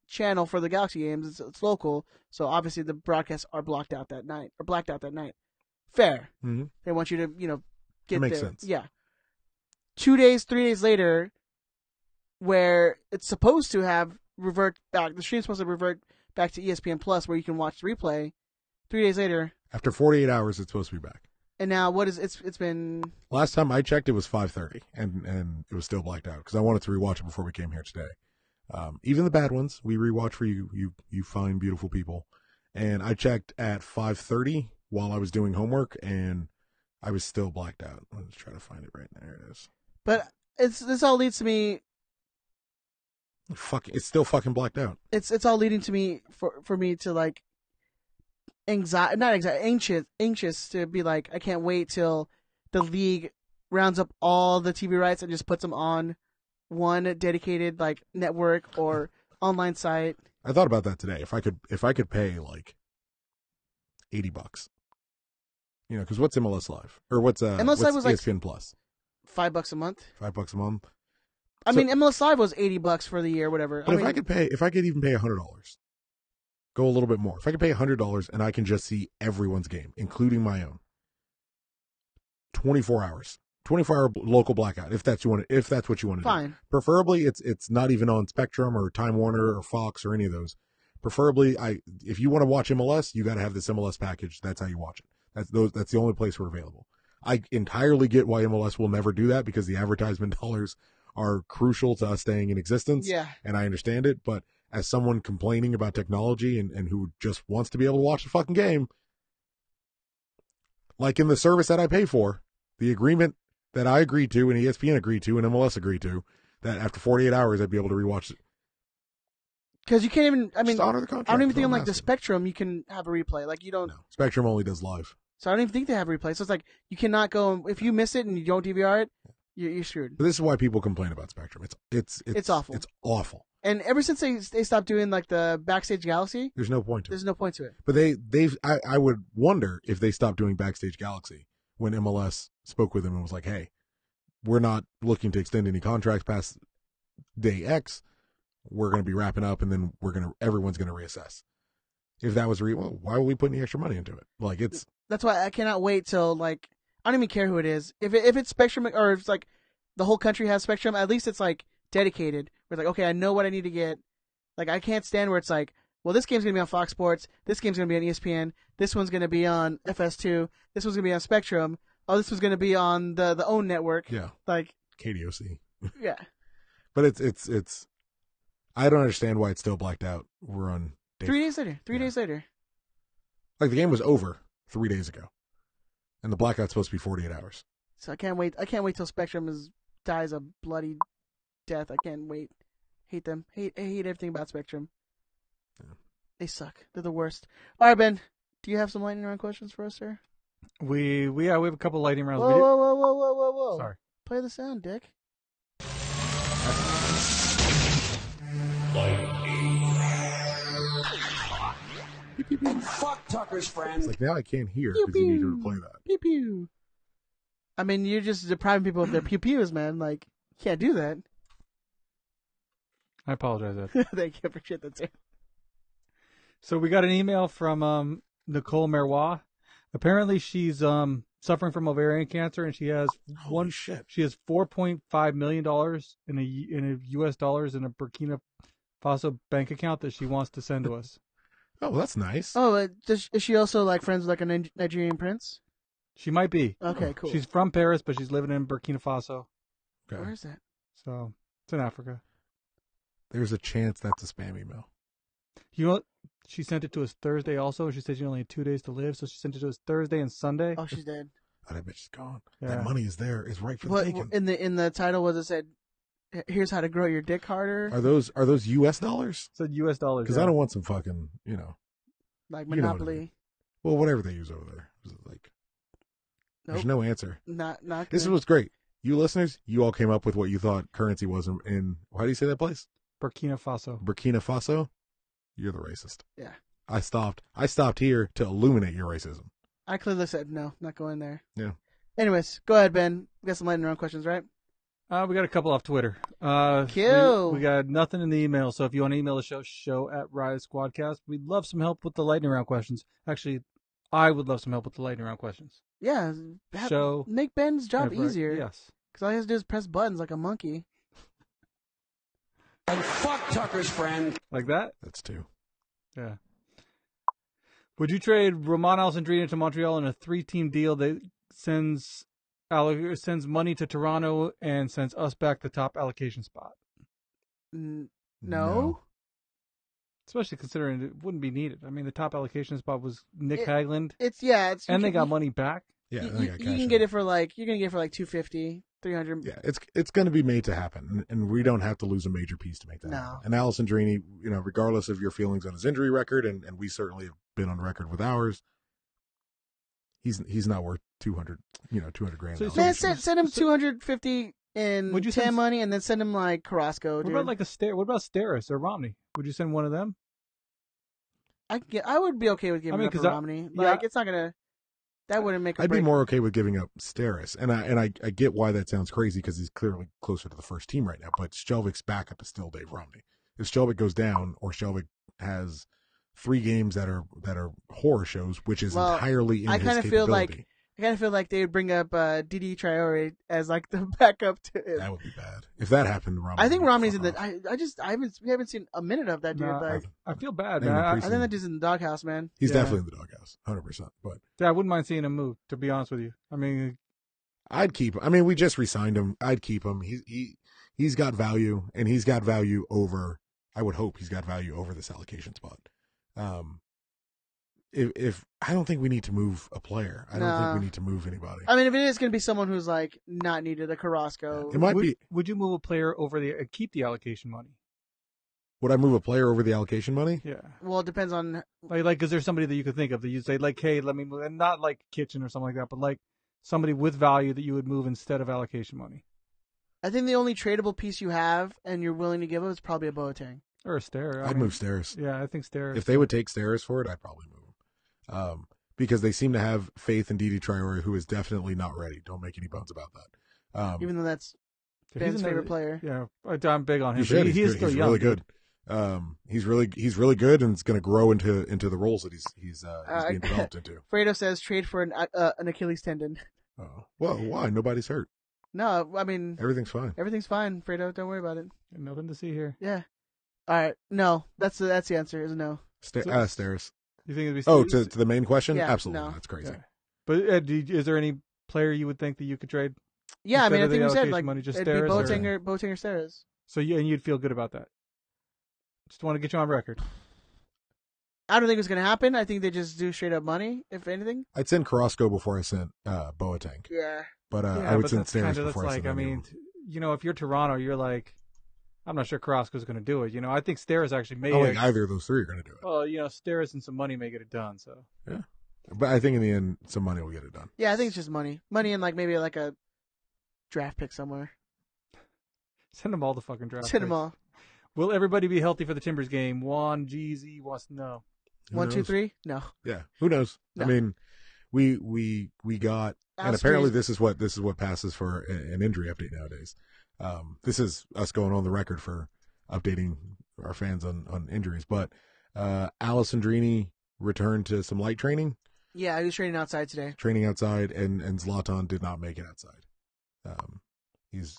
channel for the Galaxy games. It's local, so obviously the broadcasts are blacked out that night. Fair. Mm-hmm. They want you to, get that makes there. sense. Yeah. 3 days later, where it's supposed to have revert back, the stream's supposed to revert back to ESPN Plus, where you can watch the replay. 3 days later, after 48 hours, it's supposed to be back. and now it's been. Last time I checked, it was 5:30, and it was still blacked out because I wanted to rewatch it before we came here today. Even the bad ones, we rewatch for you fine, beautiful people. And I checked at 5:30 while I was doing homework, and I was still blacked out. Let's try to find it right there. It is. But this all leads to me. It's still fucking blacked out. It's all leading to me for me to like anxious to be like, I can't wait till the league rounds up all the TV rights and just puts them on one dedicated like network or online site. I thought about that today. If I could pay like $80, because what's MLS Live or what's MLS Live was ESPN like Plus? $5 a month. $5 a month. I mean, MLS Live was $80 for the year, whatever. But if I could even pay $100, go a little bit more. If I could pay $100 and I can just see everyone's game, including my own, 24 hours, 24-hour local blackout. If that's what you want to do. Fine. Preferably, it's not even on Spectrum or Time Warner or Fox or any of those. Preferably, if you want to watch MLS, you got to have this MLS package. That's how you watch it. That's the only place we're available. I entirely get why MLS will never do that because the advertisement dollars are crucial to us staying in existence. Yeah. And I understand it, but as someone complaining about technology and who just wants to be able to watch the fucking game, like in the service that I pay for, the agreement that I agreed to and ESPN agreed to and MLS agreed to, that after 48 hours I'd be able to rewatch it. Because you can't even, Just honor the contract. I don't even think on like the Spectrum you can have a replay. Like you don't. No, Spectrum only does live. So I don't even think they have a replay. So it's like you cannot go, if you miss it and you don't DVR it, you're screwed. But this is why people complain about Spectrum. It's awful. It's awful. And ever since they stopped doing like the Backstage Galaxy, There's no point to it. there's no point to it. But I would wonder if they stopped doing Backstage Galaxy when MLS spoke with them and was like, hey, we're not looking to extend any contracts past day X. We're going to be wrapping up, and then everyone's going to reassess. If that was well, why would we put any extra money into it? Like That's why I cannot wait till like I don't even care who it is. If it's Spectrum or if it's like the whole country has Spectrum, at least it's like dedicated. Where it's like, okay, I know what I need to get. Like I can't stand where it's like, well, this game's gonna be on Fox Sports, this game's gonna be on ESPN, this one's gonna be on FS2, this one's gonna be on Spectrum. Oh, this was gonna be on the OWN network. Yeah. Like KDOC. yeah. But it's I don't understand why it's still blacked out. We're on 3 days later. 3 days later. Like the game was over 3 days ago, and the blackout's supposed to be 48 hours. So I can't wait. I can't wait till Spectrum dies a bloody death. I can't wait. Hate them. I hate everything about Spectrum. Yeah. They suck. They're the worst. All right, Ben. Do you have some lightning round questions for us, sir? We have a couple lightning rounds. Whoa. Sorry. Play the sound, Dick. Fuck Tucker's friend. It's like now I can't hear Pew, because you need to pew. replay that. Pew pew. I mean, you're just depriving people of their pew pews, man. Like, you can't do that. I apologize. Ed. Thank you. I appreciate that, sir. So we got an email from Nicole Merwa. Apparently, she's suffering from ovarian cancer, and she has She has $4.5 million in a U.S. dollars in a Burkina Faso bank account that she wants to send to us. Oh, that's nice. Oh, is she also like friends with like a Nigerian prince? She might be. Okay, cool. She's from Paris, but she's living in Burkina Faso. Okay. Where is that? So it's in Africa. There's a chance that's a spam email. You know what? She sent it to us Thursday also. She said she only had 2 days to live, so she sent it to us Thursday and Sunday. Oh, she's dead. I bet she's gone. Yeah. That money is there. Is right for the What taking. in the title was it said? Here's how to grow your dick harder. Are those U.S. dollars? It said U.S. dollars. Because I don't want some fucking Like you know what I Monopoly. mean. Well, whatever they use over there. Like, there's Nope. no answer. Not This is good. what's great. You listeners, you all came up with what you thought currency was in how do you say that place? Burkina Faso. Burkina Faso. You're the racist. Yeah. I stopped here to illuminate your racism. I clearly said no, not going there. Yeah. Anyways, go ahead, Ben. We got some lightning round questions, right? We got a couple off Twitter. Cool. We got nothing in the email, so if you want to email the show at Riot Squadcast. We'd love some help with the lightning round questions. Actually, I would love some help with the lightning round questions. Yeah. Make Ben's job easier. Yes. Because all he has to do is press buttons like a monkey. And fuck Tucker's friend. Like that? That's two. Yeah. Would you trade Roman Alessandrini to Montreal in a 3-team deal that sends money to Toronto and sends us back the top allocation spot? No. Especially considering it wouldn't be needed. I mean, the top allocation spot was Nick Hagland. And they got money back. Yeah, you can get it for like $250, $300. Yeah, it's going to be made to happen, and we don't have to lose a major piece to make that happen. And Alessandrini, regardless of your feelings on his injury record, and we certainly have been on record with ours, he's not worth 200 grand. Man, send him 250 in TAM money, and then send him like Carrasco. What about what about Steris or Romney? Would you send one of them? I would be okay with giving up Romney. It's not gonna. That wouldn't make. I'd be more okay with giving up Steris, and I get why that sounds crazy because he's clearly closer to the first team right now. But Shelvik's backup is still Dave Romney. If Shelvik goes down, or Shelvik has 3 games that are horror shows, which is entirely in his capability. I kind of feel like they would bring up Didi Traore as like the backup to him. That would be bad if that happened. Romney I think Romney's in the. We haven't seen a minute of that dude. I feel bad, man. I think that dude's in the doghouse, man. He's definitely in the doghouse, 100%. But yeah, I wouldn't mind seeing him move. To be honest with you, I mean, I'd keep him. I mean, we just re-signed him. I'd keep him. He's got value, and he's got value over. I would hope he's got value over this allocation spot. If I don't think we need to move a player. I don't think we need to move anybody. I mean, if it is going to be someone who's like not needed, a Carrasco. It might be. Would you move a player over keep the allocation money? Would I move a player over the allocation money? Yeah. Well, it depends on is there somebody that you could think of that you'd say like, hey, let me move, and not like Kitchen or something like that, but like somebody with value that you would move instead of allocation money. I think the only tradable piece you have and you're willing to give up is probably a Boateng. Or a Stare. I'd move Steris. Yeah, I think Stare. If they would take Steris for it, I'd probably move him. Because they seem to have faith in Didi Traore, who is definitely not ready. Don't make any bones about that. Even though that's He's Ben's another- favorite player. Yeah, I'm big on him. You should. He is He's still good. He's young. really good. He's really good, and it's going to grow into the roles that he's being developed into. Fredo says trade for an Achilles tendon. Oh, well, why? Nobody's hurt. No, I mean Everything's fine. everything's fine, Fredo. Don't worry about it. Nothing to see here. Yeah. All right. No, that's the answer. Is no. Steris. You think it'd be? Oh, to the main question? Yeah, Absolutely. no. That's crazy. Yeah. But Ed, is there any player you would think that you could trade? Yeah, I Instead mean, I of the think we said allocation like money, just it'd be Steris Boateng or Steris. So and you'd feel good about that. Just want to get you on record. I don't think it's gonna happen. I think they just do straight up money, if anything. I'd send Carrasco before I sent Boateng, Yeah. but Yeah, I would but send that's Steris kinda, before that's I sent like, I anyone. mean, if you're Toronto, you're like, I'm not sure Carrasco's going to do it. I think Steris actually may. I don't think either of those three are going to do it. Well, Steris and some money may get it done. So Yeah, but I think in the end, some money will get it done. Yeah, I think it's just money. Money and like maybe like a draft pick somewhere. send them all the fucking draft. Send them picks. all. Will everybody be healthy for the Timbers game? Juan, GZ wants to know. Who 1, 2, knows? 3? No. Yeah, who knows? No. I mean, we got, and Alex apparently Green- this is what passes for an injury update nowadays. This is us going on the record for updating our fans on injuries, but Alessandrini returned to some light training Yeah, he was training outside today. outside, and Zlatan did not make it outside. He's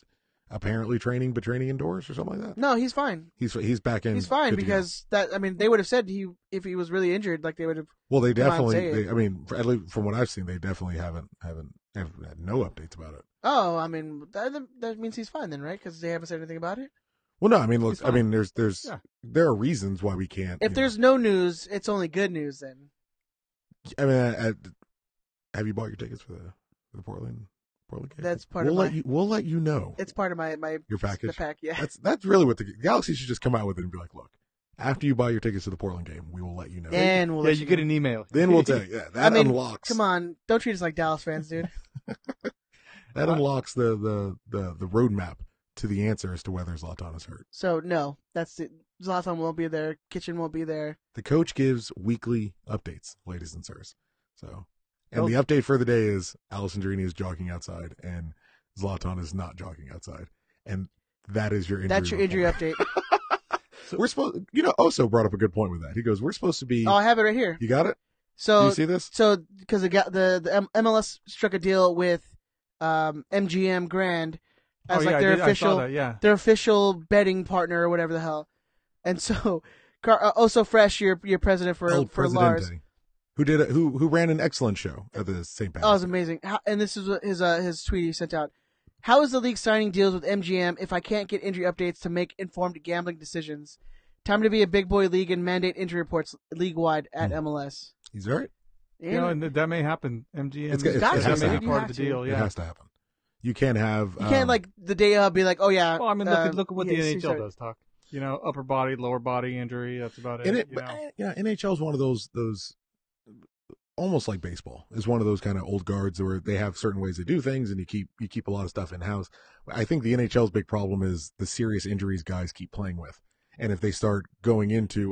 apparently training, but training indoors or something like that. No, he's fine. He's back in. He's fine good to go. because they would have said if he was really injured, like they would have. Well, they Come on, say definitely. it. At least from what I've seen, they definitely haven't had no updates about it. Oh, I mean that means he's fine then, right? Because they haven't said anything about it. Well, no, I mean, look, He's I mean, there's Yeah. there are reasons why we can't. If there's no news, it's only good news then. I mean, have you bought your tickets for the Portland game? That's part we'll of let my- you. We'll let you know. It's part of my Your package? The pack, yeah. That's really what the Galaxy should just come out with it and be like, look, after you buy your tickets to the Portland game, we will let you know. And we'll let you get know. an email. Then we'll tell you. Yeah, that I mean, unlocks. Come on, don't treat us like Dallas fans, dude. That unlocks the roadmap to the answer as to whether Zlatan is hurt. So no, that's it. Zlatan won't be there. Kitchen won't be there. The coach gives weekly updates, ladies and sirs. So, and Well- the update for the day is Alessandrini is jogging outside and Zlatan is not jogging outside, and that is your injury. That's your injury report. update. We're supposed. Oso brought up a good point with that. He goes, "We're supposed to be." Oh, I have it right here. You got it? Do So you see this? So because the MLS struck a deal with MGM Grand as like their I saw official that, yeah. their official betting partner or whatever the hell. And so Oso Fresh, your president for El Lars. Presidente, who ran an excellent show at the St. Patrick's. Oh, it was amazing. And this is what his tweet he sent out. How is the league signing deals with MGM if I can't get injury updates to make informed gambling decisions? Time to be a big boy league and mandate injury reports league wide at MLS. He's all right. And that may happen. MGM It's got to, has to may be happen. part You of the have deal. It Yeah. has to happen. You can't have. You can't like the day of be like, oh yeah. Well, I mean, look at what the yes, NHL he's right. does. Talk. Upper body, lower body injury. That's about it. And NHL is one of those almost like baseball is one of those kind of old guards where they have certain ways to do things, and you keep a lot of stuff in house. I think the NHL's big problem is the serious injuries guys keep playing with, and if they start going into,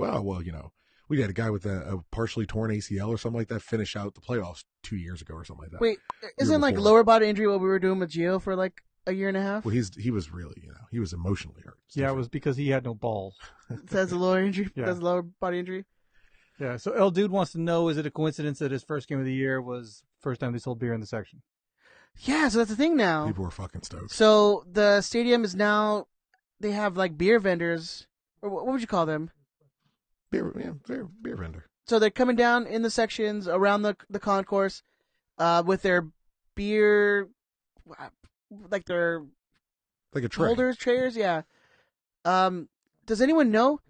we had a guy with a partially torn ACL or something like that finish out the playoffs 2 years ago or something like that. Wait, isn't like before. lower body injury what we were doing with Gio for like a year and a half? Well, he was really, he was emotionally hurt. Yeah, it was because he had no balls. That's a lower injury. Yeah. That's a lower body injury. Yeah. So El Dude wants to know: is it a coincidence that his first game of the year was first time they sold beer in the section? Yeah, so that's the thing now. People were fucking stoked. So the stadium is now they have like beer vendors, or what would you call them? Beer vendor. So they're coming down in the sections around the concourse, with their beer, like their Like a tray. holders, chairs. Yeah. Does anyone know?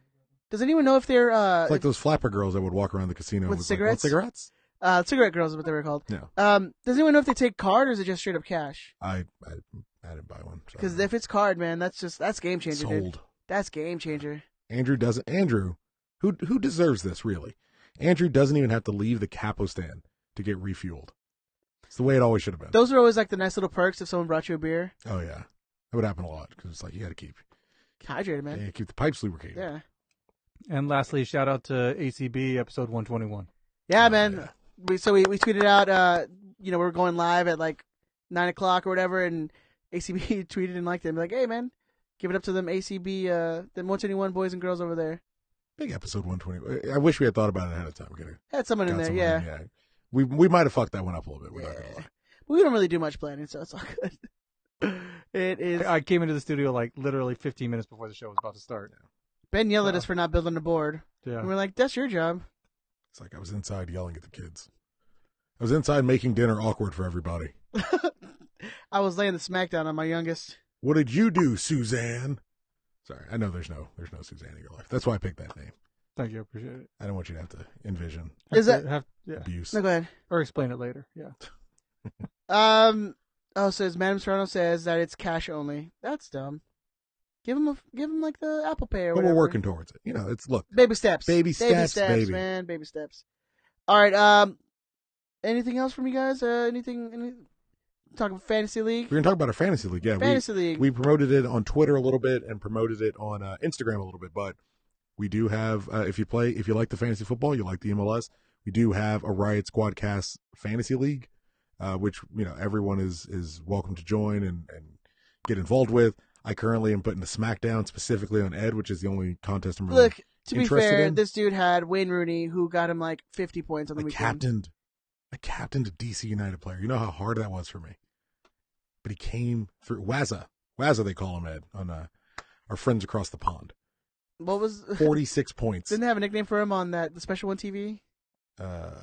Does anyone know if they're It's like those flapper girls that would walk around the casino With like, cigarettes? "Want cigarettes? cigarette girls is what they were called? No. Does anyone know if they take card or is it just straight up cash? I didn't buy one. so- Because if it's card, man, that's game changer. Dude. sold. That's game changer. Andrew, who deserves this really? Andrew doesn't even have to leave the capo stand to get refueled. It's the way it always should have been. Those are always like the nice little perks if someone brought you a beer. Oh yeah. That would happen a lot because it's like you got to keep Hydrated, man. keep the pipes lubricated. Yeah. And lastly, shout out to ACB episode 121. Yeah, man. We tweeted out, we're going live at like 9 o'clock or whatever, and ACB tweeted and liked it. Like, hey, man, give it up to them ACB, them 121 boys and girls over there. Big episode 120. I wish we had thought about it ahead of time. Had someone in there, yeah. We might have fucked that one up a little bit. We're not gonna lie. We don't really do much planning, so it's all good. It is. I came into the studio like literally 15 minutes before the show was about to start. Ben yelled at us for not building a board. Yeah. And we're like, that's your job. It's like I was inside yelling at the kids. I was inside making dinner awkward for everybody. I was laying the smackdown on my youngest. What did you do, Suzanne? Sorry, I know there's no Suzanne in your life. That's why I picked that name. Thank you, appreciate it. I don't want you to have to envision abuse. No, go ahead. Or explain it later. Yeah. Says Madam Serrano says that it's cash only. That's dumb. Give him like the Apple Pay or but whatever. we're working towards it. It's baby steps. Baby steps, baby. Man. Baby steps. All right. Anything else from you guys? Anything talking Fantasy League? We're gonna talk about our Fantasy League. Yeah, Fantasy League. We promoted it on Twitter a little bit and promoted it on Instagram a little bit, but we do have if you like the fantasy football, you like the MLS, we do have a Riot Squadcast Fantasy League, which everyone is welcome to join and get involved with. I currently am putting the Smackdown specifically on Ed, which is the only contest I'm really to be fair, this dude had Wayne Rooney, who got him like 50 points on the weekend. I captained a DC United player. You know how hard that was for me. But he came through. Wazza they call him, Ed, on our friends across the pond. What was 46 points? Didn't they have a nickname for him on the Special One TV? No,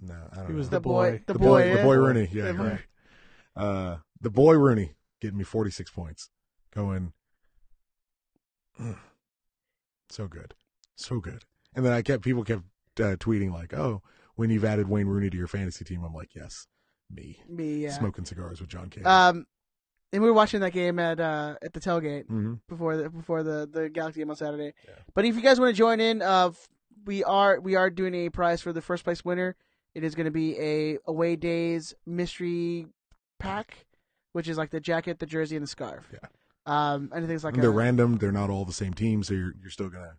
I don't know. He was the boy. The boy Rooney. Yeah, right. The boy Rooney getting me 46 points. Going, so good. And then people kept tweeting like, "Oh, when you've added Wayne Rooney to your fantasy team," I'm like, "Yes, me, yeah, smoking cigars with John Kane." And we were watching that game at the tailgate before the Galaxy game on Saturday. Yeah. But if you guys want to join in, we are doing a prize for the first place winner. It is going to be a Away Days mystery pack, which is like the jacket, the jersey, and the scarf. Yeah. And I think it's like they're random. They're not all the same team, so you're still gonna.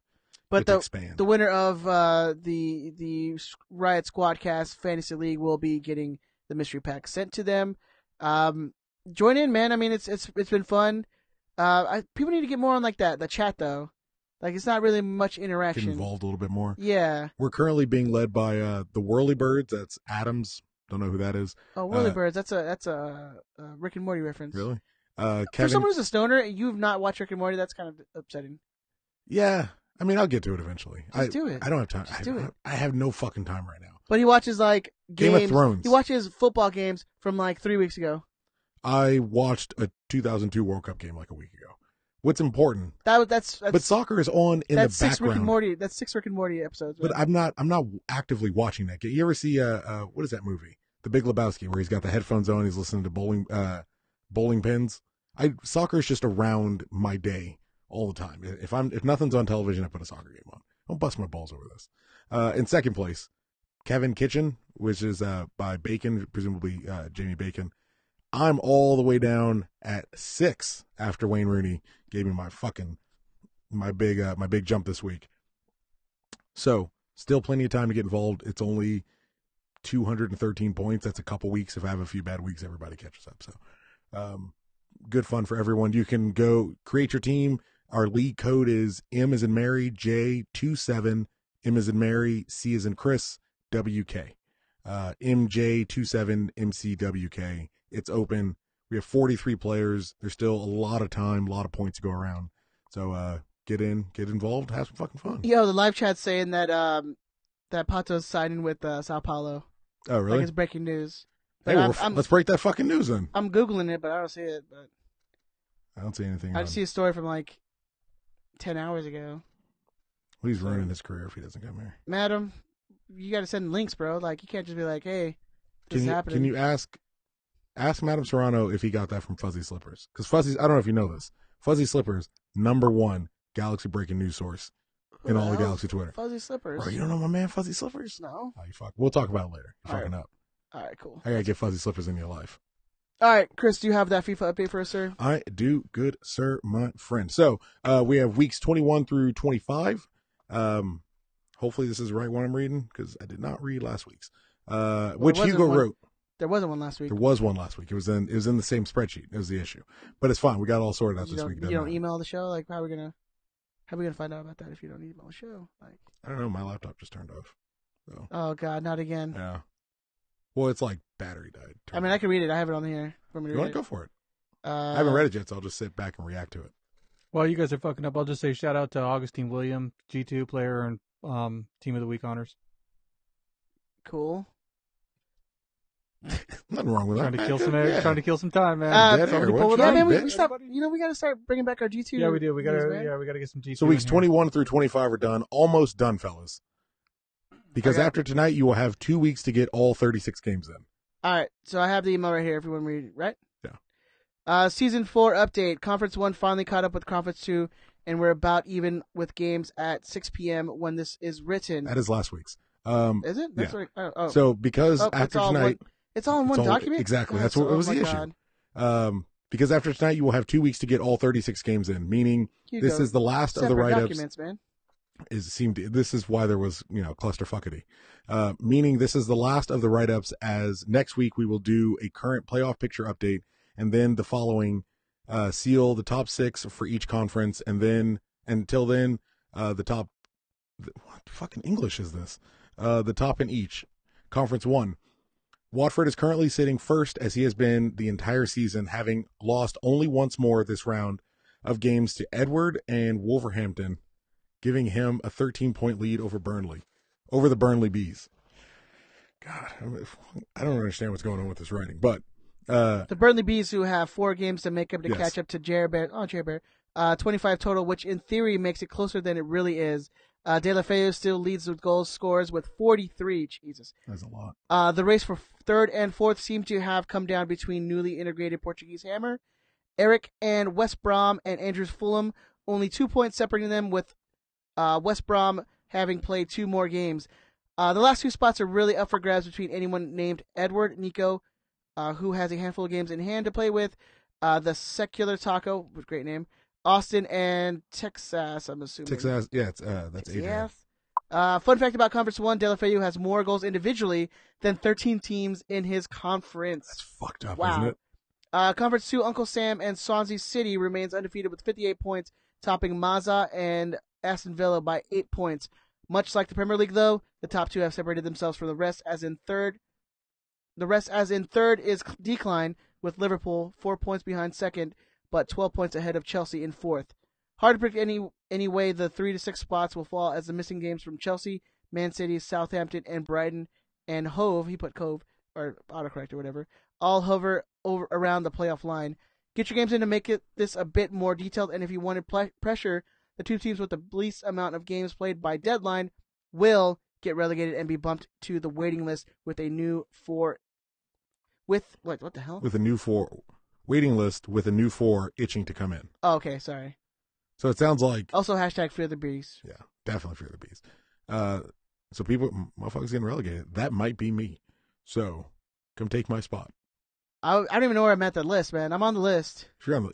But expand. The winner of the Riot Squadcast Fantasy League will be getting the mystery pack sent to them. Join in, man. I mean, it's been fun. People need to get more on like the chat though. Like it's not really much interaction. Get involved a little bit more. Yeah. We're currently being led by the Whirlybirds. That's Adams. Don't know who that is. Oh, Whirlybirds. That's a Rick and Morty reference. Really? Kevin, for someone who's a stoner, you've not watched Rick and Morty. That's kind of upsetting. Yeah. I mean, I'll get to it eventually. Just do it. I don't have time. I have no fucking time right now. But he watches like games. Game of Thrones. He watches football games from like 3 weeks ago. I watched a 2002 World Cup game like a week ago. What's important? That's but soccer is on in the background. That's 6 Rick and Morty episodes. Right? But I'm not actively watching that game. You ever see what is that movie? The Big Lebowski, where he's got the headphones on, he's listening to bowling pins. Soccer is just around my day all the time. If nothing's on television, I put a soccer game on. Don't bust my balls over this. In second place, Kevin Kitchen, which is by Bacon, presumably Jamie Bacon. I'm all the way down at 6 after Wayne Rooney gave me my big jump this week. So still plenty of time to get involved. It's only 213 points. That's a couple weeks. If I have a few bad weeks, everybody catches up. So good fun for everyone. You can go create your team. Our league code is M as in Mary, J27, M as in Mary, C as in Chris, WK. MJ27MCWK. It's open. We have 43 players. There's still a lot of time, a lot of points to go around. So get involved, have some fucking fun. Yo, the live chat's saying that that Pato's signing with Sao Paulo. Oh, really? Like it's breaking news. Hey, let's break that fucking news then. I'm Googling it, but I don't see it. But I don't see anything. I just see a story from like 10 hours ago. Well, he's ruining his career if he doesn't come here. Madam, you got to send links, bro. Like, you can't just be like, hey, this is happening. Can you ask Madam Serrano if he got that from Fuzzy Slippers? Because I don't know if you know this. Fuzzy Slippers, #1 Galaxy breaking news source in all the Galaxy Twitter. Fuzzy Slippers. Bro, you don't know my man Fuzzy Slippers? No. Oh, you fuck. We'll talk about it later. You're fucking up. All right, cool. I gotta get Fuzzy Slippers in your life. All right, Chris, do you have that FIFA update for us, sir? I do, good sir, my friend. So we have weeks 21 through 25. Hopefully this is the right one I'm reading because I did not read last week's, which Hugo wrote. There wasn't one last week. There was one last week. It was in the same spreadsheet. It was the issue, but it's fine. We got it all sorted out this week. You don't email the show? Like, how are we gonna find out about that if you don't email the show? Like, I don't know. My laptop just turned off. So. Oh God, not again. Yeah. Well, it's like battery died. I mean, I can read it. I have it on here. You want to go for it? I haven't read it yet, so I'll just sit back and react to it. While you guys are fucking up, I'll just say shout out to Augustine William, G2 player and Team of the Week honors. Cool. Nothing wrong with that. Trying to kill some time, man. Man, we stop. You know, we got to start bringing back our G2. Yeah, we do. We got to get some G2. So weeks 21 through 25 are done. Almost done, fellas. Because after tonight, you will have 2 weeks to get all 36 games in. All right. So I have the email right here if you want to read it, right? Yeah. Season 4 update. Conference 1 finally caught up with Conference 2, and we're about even with games at 6 p.m. when this is written. That is last week's. Is it? That's yeah. So because after tonight... It's all in one document? Exactly. That's what was the issue. Because after tonight, you will have 2 weeks to get all 36 games in, meaning this is the last of the write-ups. Man. This is why there was, clusterfuckity. Meaning this is the last of the write-ups, as next week we will do a current playoff picture update, and then the following seal the top 6 for each conference, and then, until then, the top... What fucking English is this? The top in each. Conference 1. Watford is currently sitting first, as he has been the entire season, having lost only once more this round of games to Edward and Wolverhampton, giving him a 13-point lead over the Burnley Bees. God, I don't understand what's going on with this writing, but the Burnley Bees, who have 4 games to make up to catch up to Jerry Bear. 25 total, which in theory makes it closer than it really is. De La Feu still leads with goals scores with 43. Jesus. That's a lot. The race for 3rd and 4th seem to have come down between newly integrated Portuguese Hammer, Eric and West Brom, and Andrews Fulham. Only 2 points separating them, with West Brom having played 2 more games. The last 2 spots are really up for grabs between anyone named Edward Nico, who has a handful of games in hand to play with, the Secular Taco, great name, Austin, and Texas, I'm assuming. Texas, yeah, that's Adrian. Fun fact about Conference 1, De La Feu has more goals individually than 13 teams in his conference. That's fucked up, wow. Isn't it? Conference 2, Uncle Sam and Swansea City remains undefeated with 58 points, topping Mazda and Aston Villa by 8 points. Much like the Premier League, though, the top 2 have separated themselves from the rest, as in third. The rest, as in third, is decline, with Liverpool 4 points behind second, but 12 points ahead of Chelsea in 4th. Hard to predict any way the 3 to 6 spots will fall, as the missing games from Chelsea, Man City, Southampton, and Brighton, and Hove, he put Cove, or autocorrect or whatever, all hover over around the playoff line. Get your games in to make this a bit more detailed, and if you want to pressure, the 2 teams with the least amount of games played by deadline will get relegated and be bumped to the waiting list with a new 4. With what the hell? With a new 4 waiting list, with a new 4 itching to come in. Oh, okay, sorry. So it sounds like... Also, hashtag Fear the Bees. Yeah, definitely Fear the Bees. So motherfuckers getting relegated. That might be me. So, come take my spot. I don't even know where I'm at the list, man. I'm on the list. If you're on we'll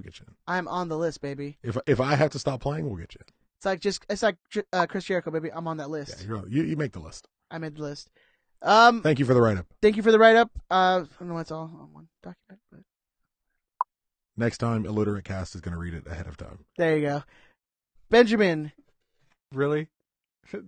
get you in. I'm on the list, baby. If I have to stop playing, we'll get you in. It's like Chris Jericho, baby. I'm on that list. Yeah, you make the list. I made the list. Thank you for the write-up. I don't know, it's all on one document, but... Next time, Illiterate Cast is going to read it ahead of time. There you go. Benjamin. Really?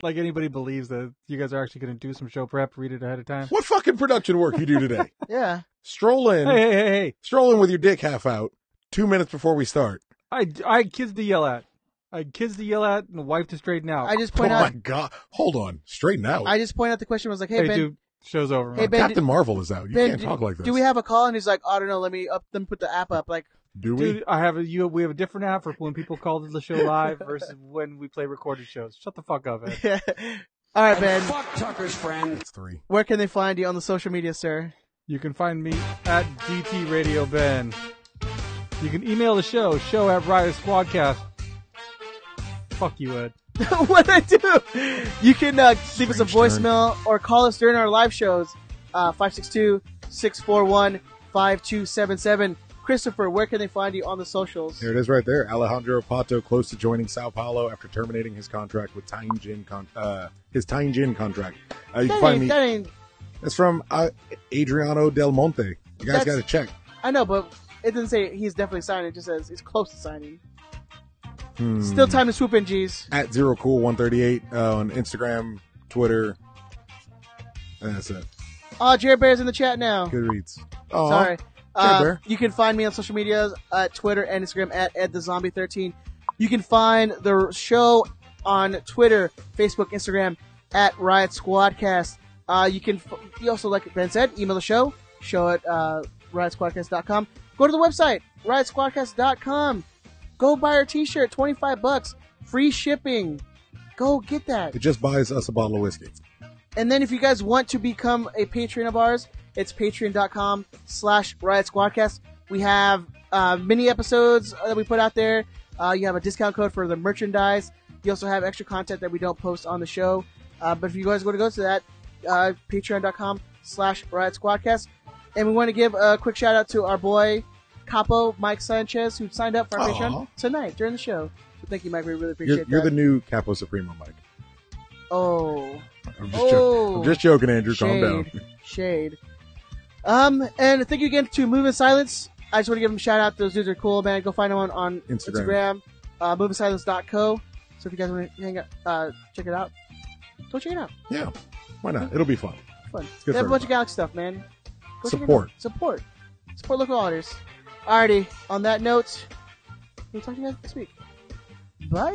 Like anybody believes that you guys are actually going to do some show prep, read it ahead of time? What fucking production work you do today? Yeah. Stroll in. Hey. Stroll in with your dick half out 2 minutes before we start. I had kids to yell at. And a wife to straighten out. I just point out. Oh my God. Hold on. Straighten out. I just point out the question was like, hey Ben. Dude, show's over. Hey, Ben, Captain Marvel is out. You can't talk like this. Do we have a call? And he's like, I don't know. Let me put the app up. Like, do we? Dude, we have a different app for when people call the show live versus when we play recorded shows. Shut the fuck up, Ed. All right, Ben. Fuck Tucker's friend. It's 3. Where can they find you on the social media, sir? You can find me at DT Radio Ben. You can email the show at Rider Squadcast. Fuck you, Ed. What'd I do? You can leave us a voicemail or call us during our live shows, 641-5277. Christopher, where can they find you on the socials? There it is right there. Alejandro Pato close to joining Sao Paulo after terminating his contract with Tianjin contract. You can find me. That's from Adriano Del Monte. You guys got to check. I know, but it doesn't say he's definitely signing. It just says he's close to signing. Still time to swoop in, G's. At ZeroCool138 on Instagram, Twitter. And that's it. Oh, Jared Bear's in the chat now. Good reads. Oh, sorry. Bear. You can find me on social media at Twitter and Instagram at EdTheZombie13. You can find the show on Twitter, Facebook, Instagram at Riot Squadcast. You also, like Ben said, email the show at RiotSquadcast.com. Go to the website, RiotSquadcast.com. Go buy our t-shirt, $25, free shipping. Go get that. It just buys us a bottle of whiskey. And then if you guys want to become a patron of ours, it's patreon.com/Riot Squadcast. We have mini episodes that we put out there. You have a discount code for the merchandise. You also have extra content that we don't post on the show. But if you guys want to go to that, patreon.com/Riot Squadcast. And we want to give a quick shout out to our boy, Capo Mike Sanchez, who signed up for our Patreon tonight during the show. So thank you, Mike. We really appreciate that. You're the new Capo Supremo, Mike. Oh. I'm just joking, Andrew. Calm down. Shade. And thank you again to Move in Silence. I just want to give them a shout out. Those dudes are cool, man. Go find them on Instagram. Moveinsilence.co. So if you guys want to hang out, check it out. Go check it out. Yeah. Why not? It'll be fun. They have a bunch of Galaxy stuff, man. Go Support local artists. Alrighty. On that note, we'll talk to you guys next week. Bye.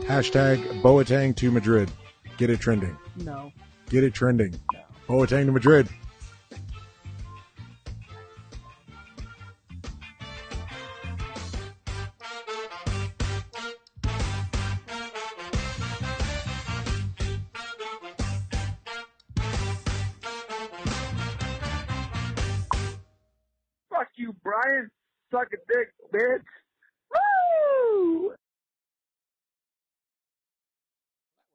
Hashtag Boateng to Madrid. Get it trending. No. Get it trending. No. Boateng to Madrid. Fuck you, Brian. Suck a dick, bitch. Woo!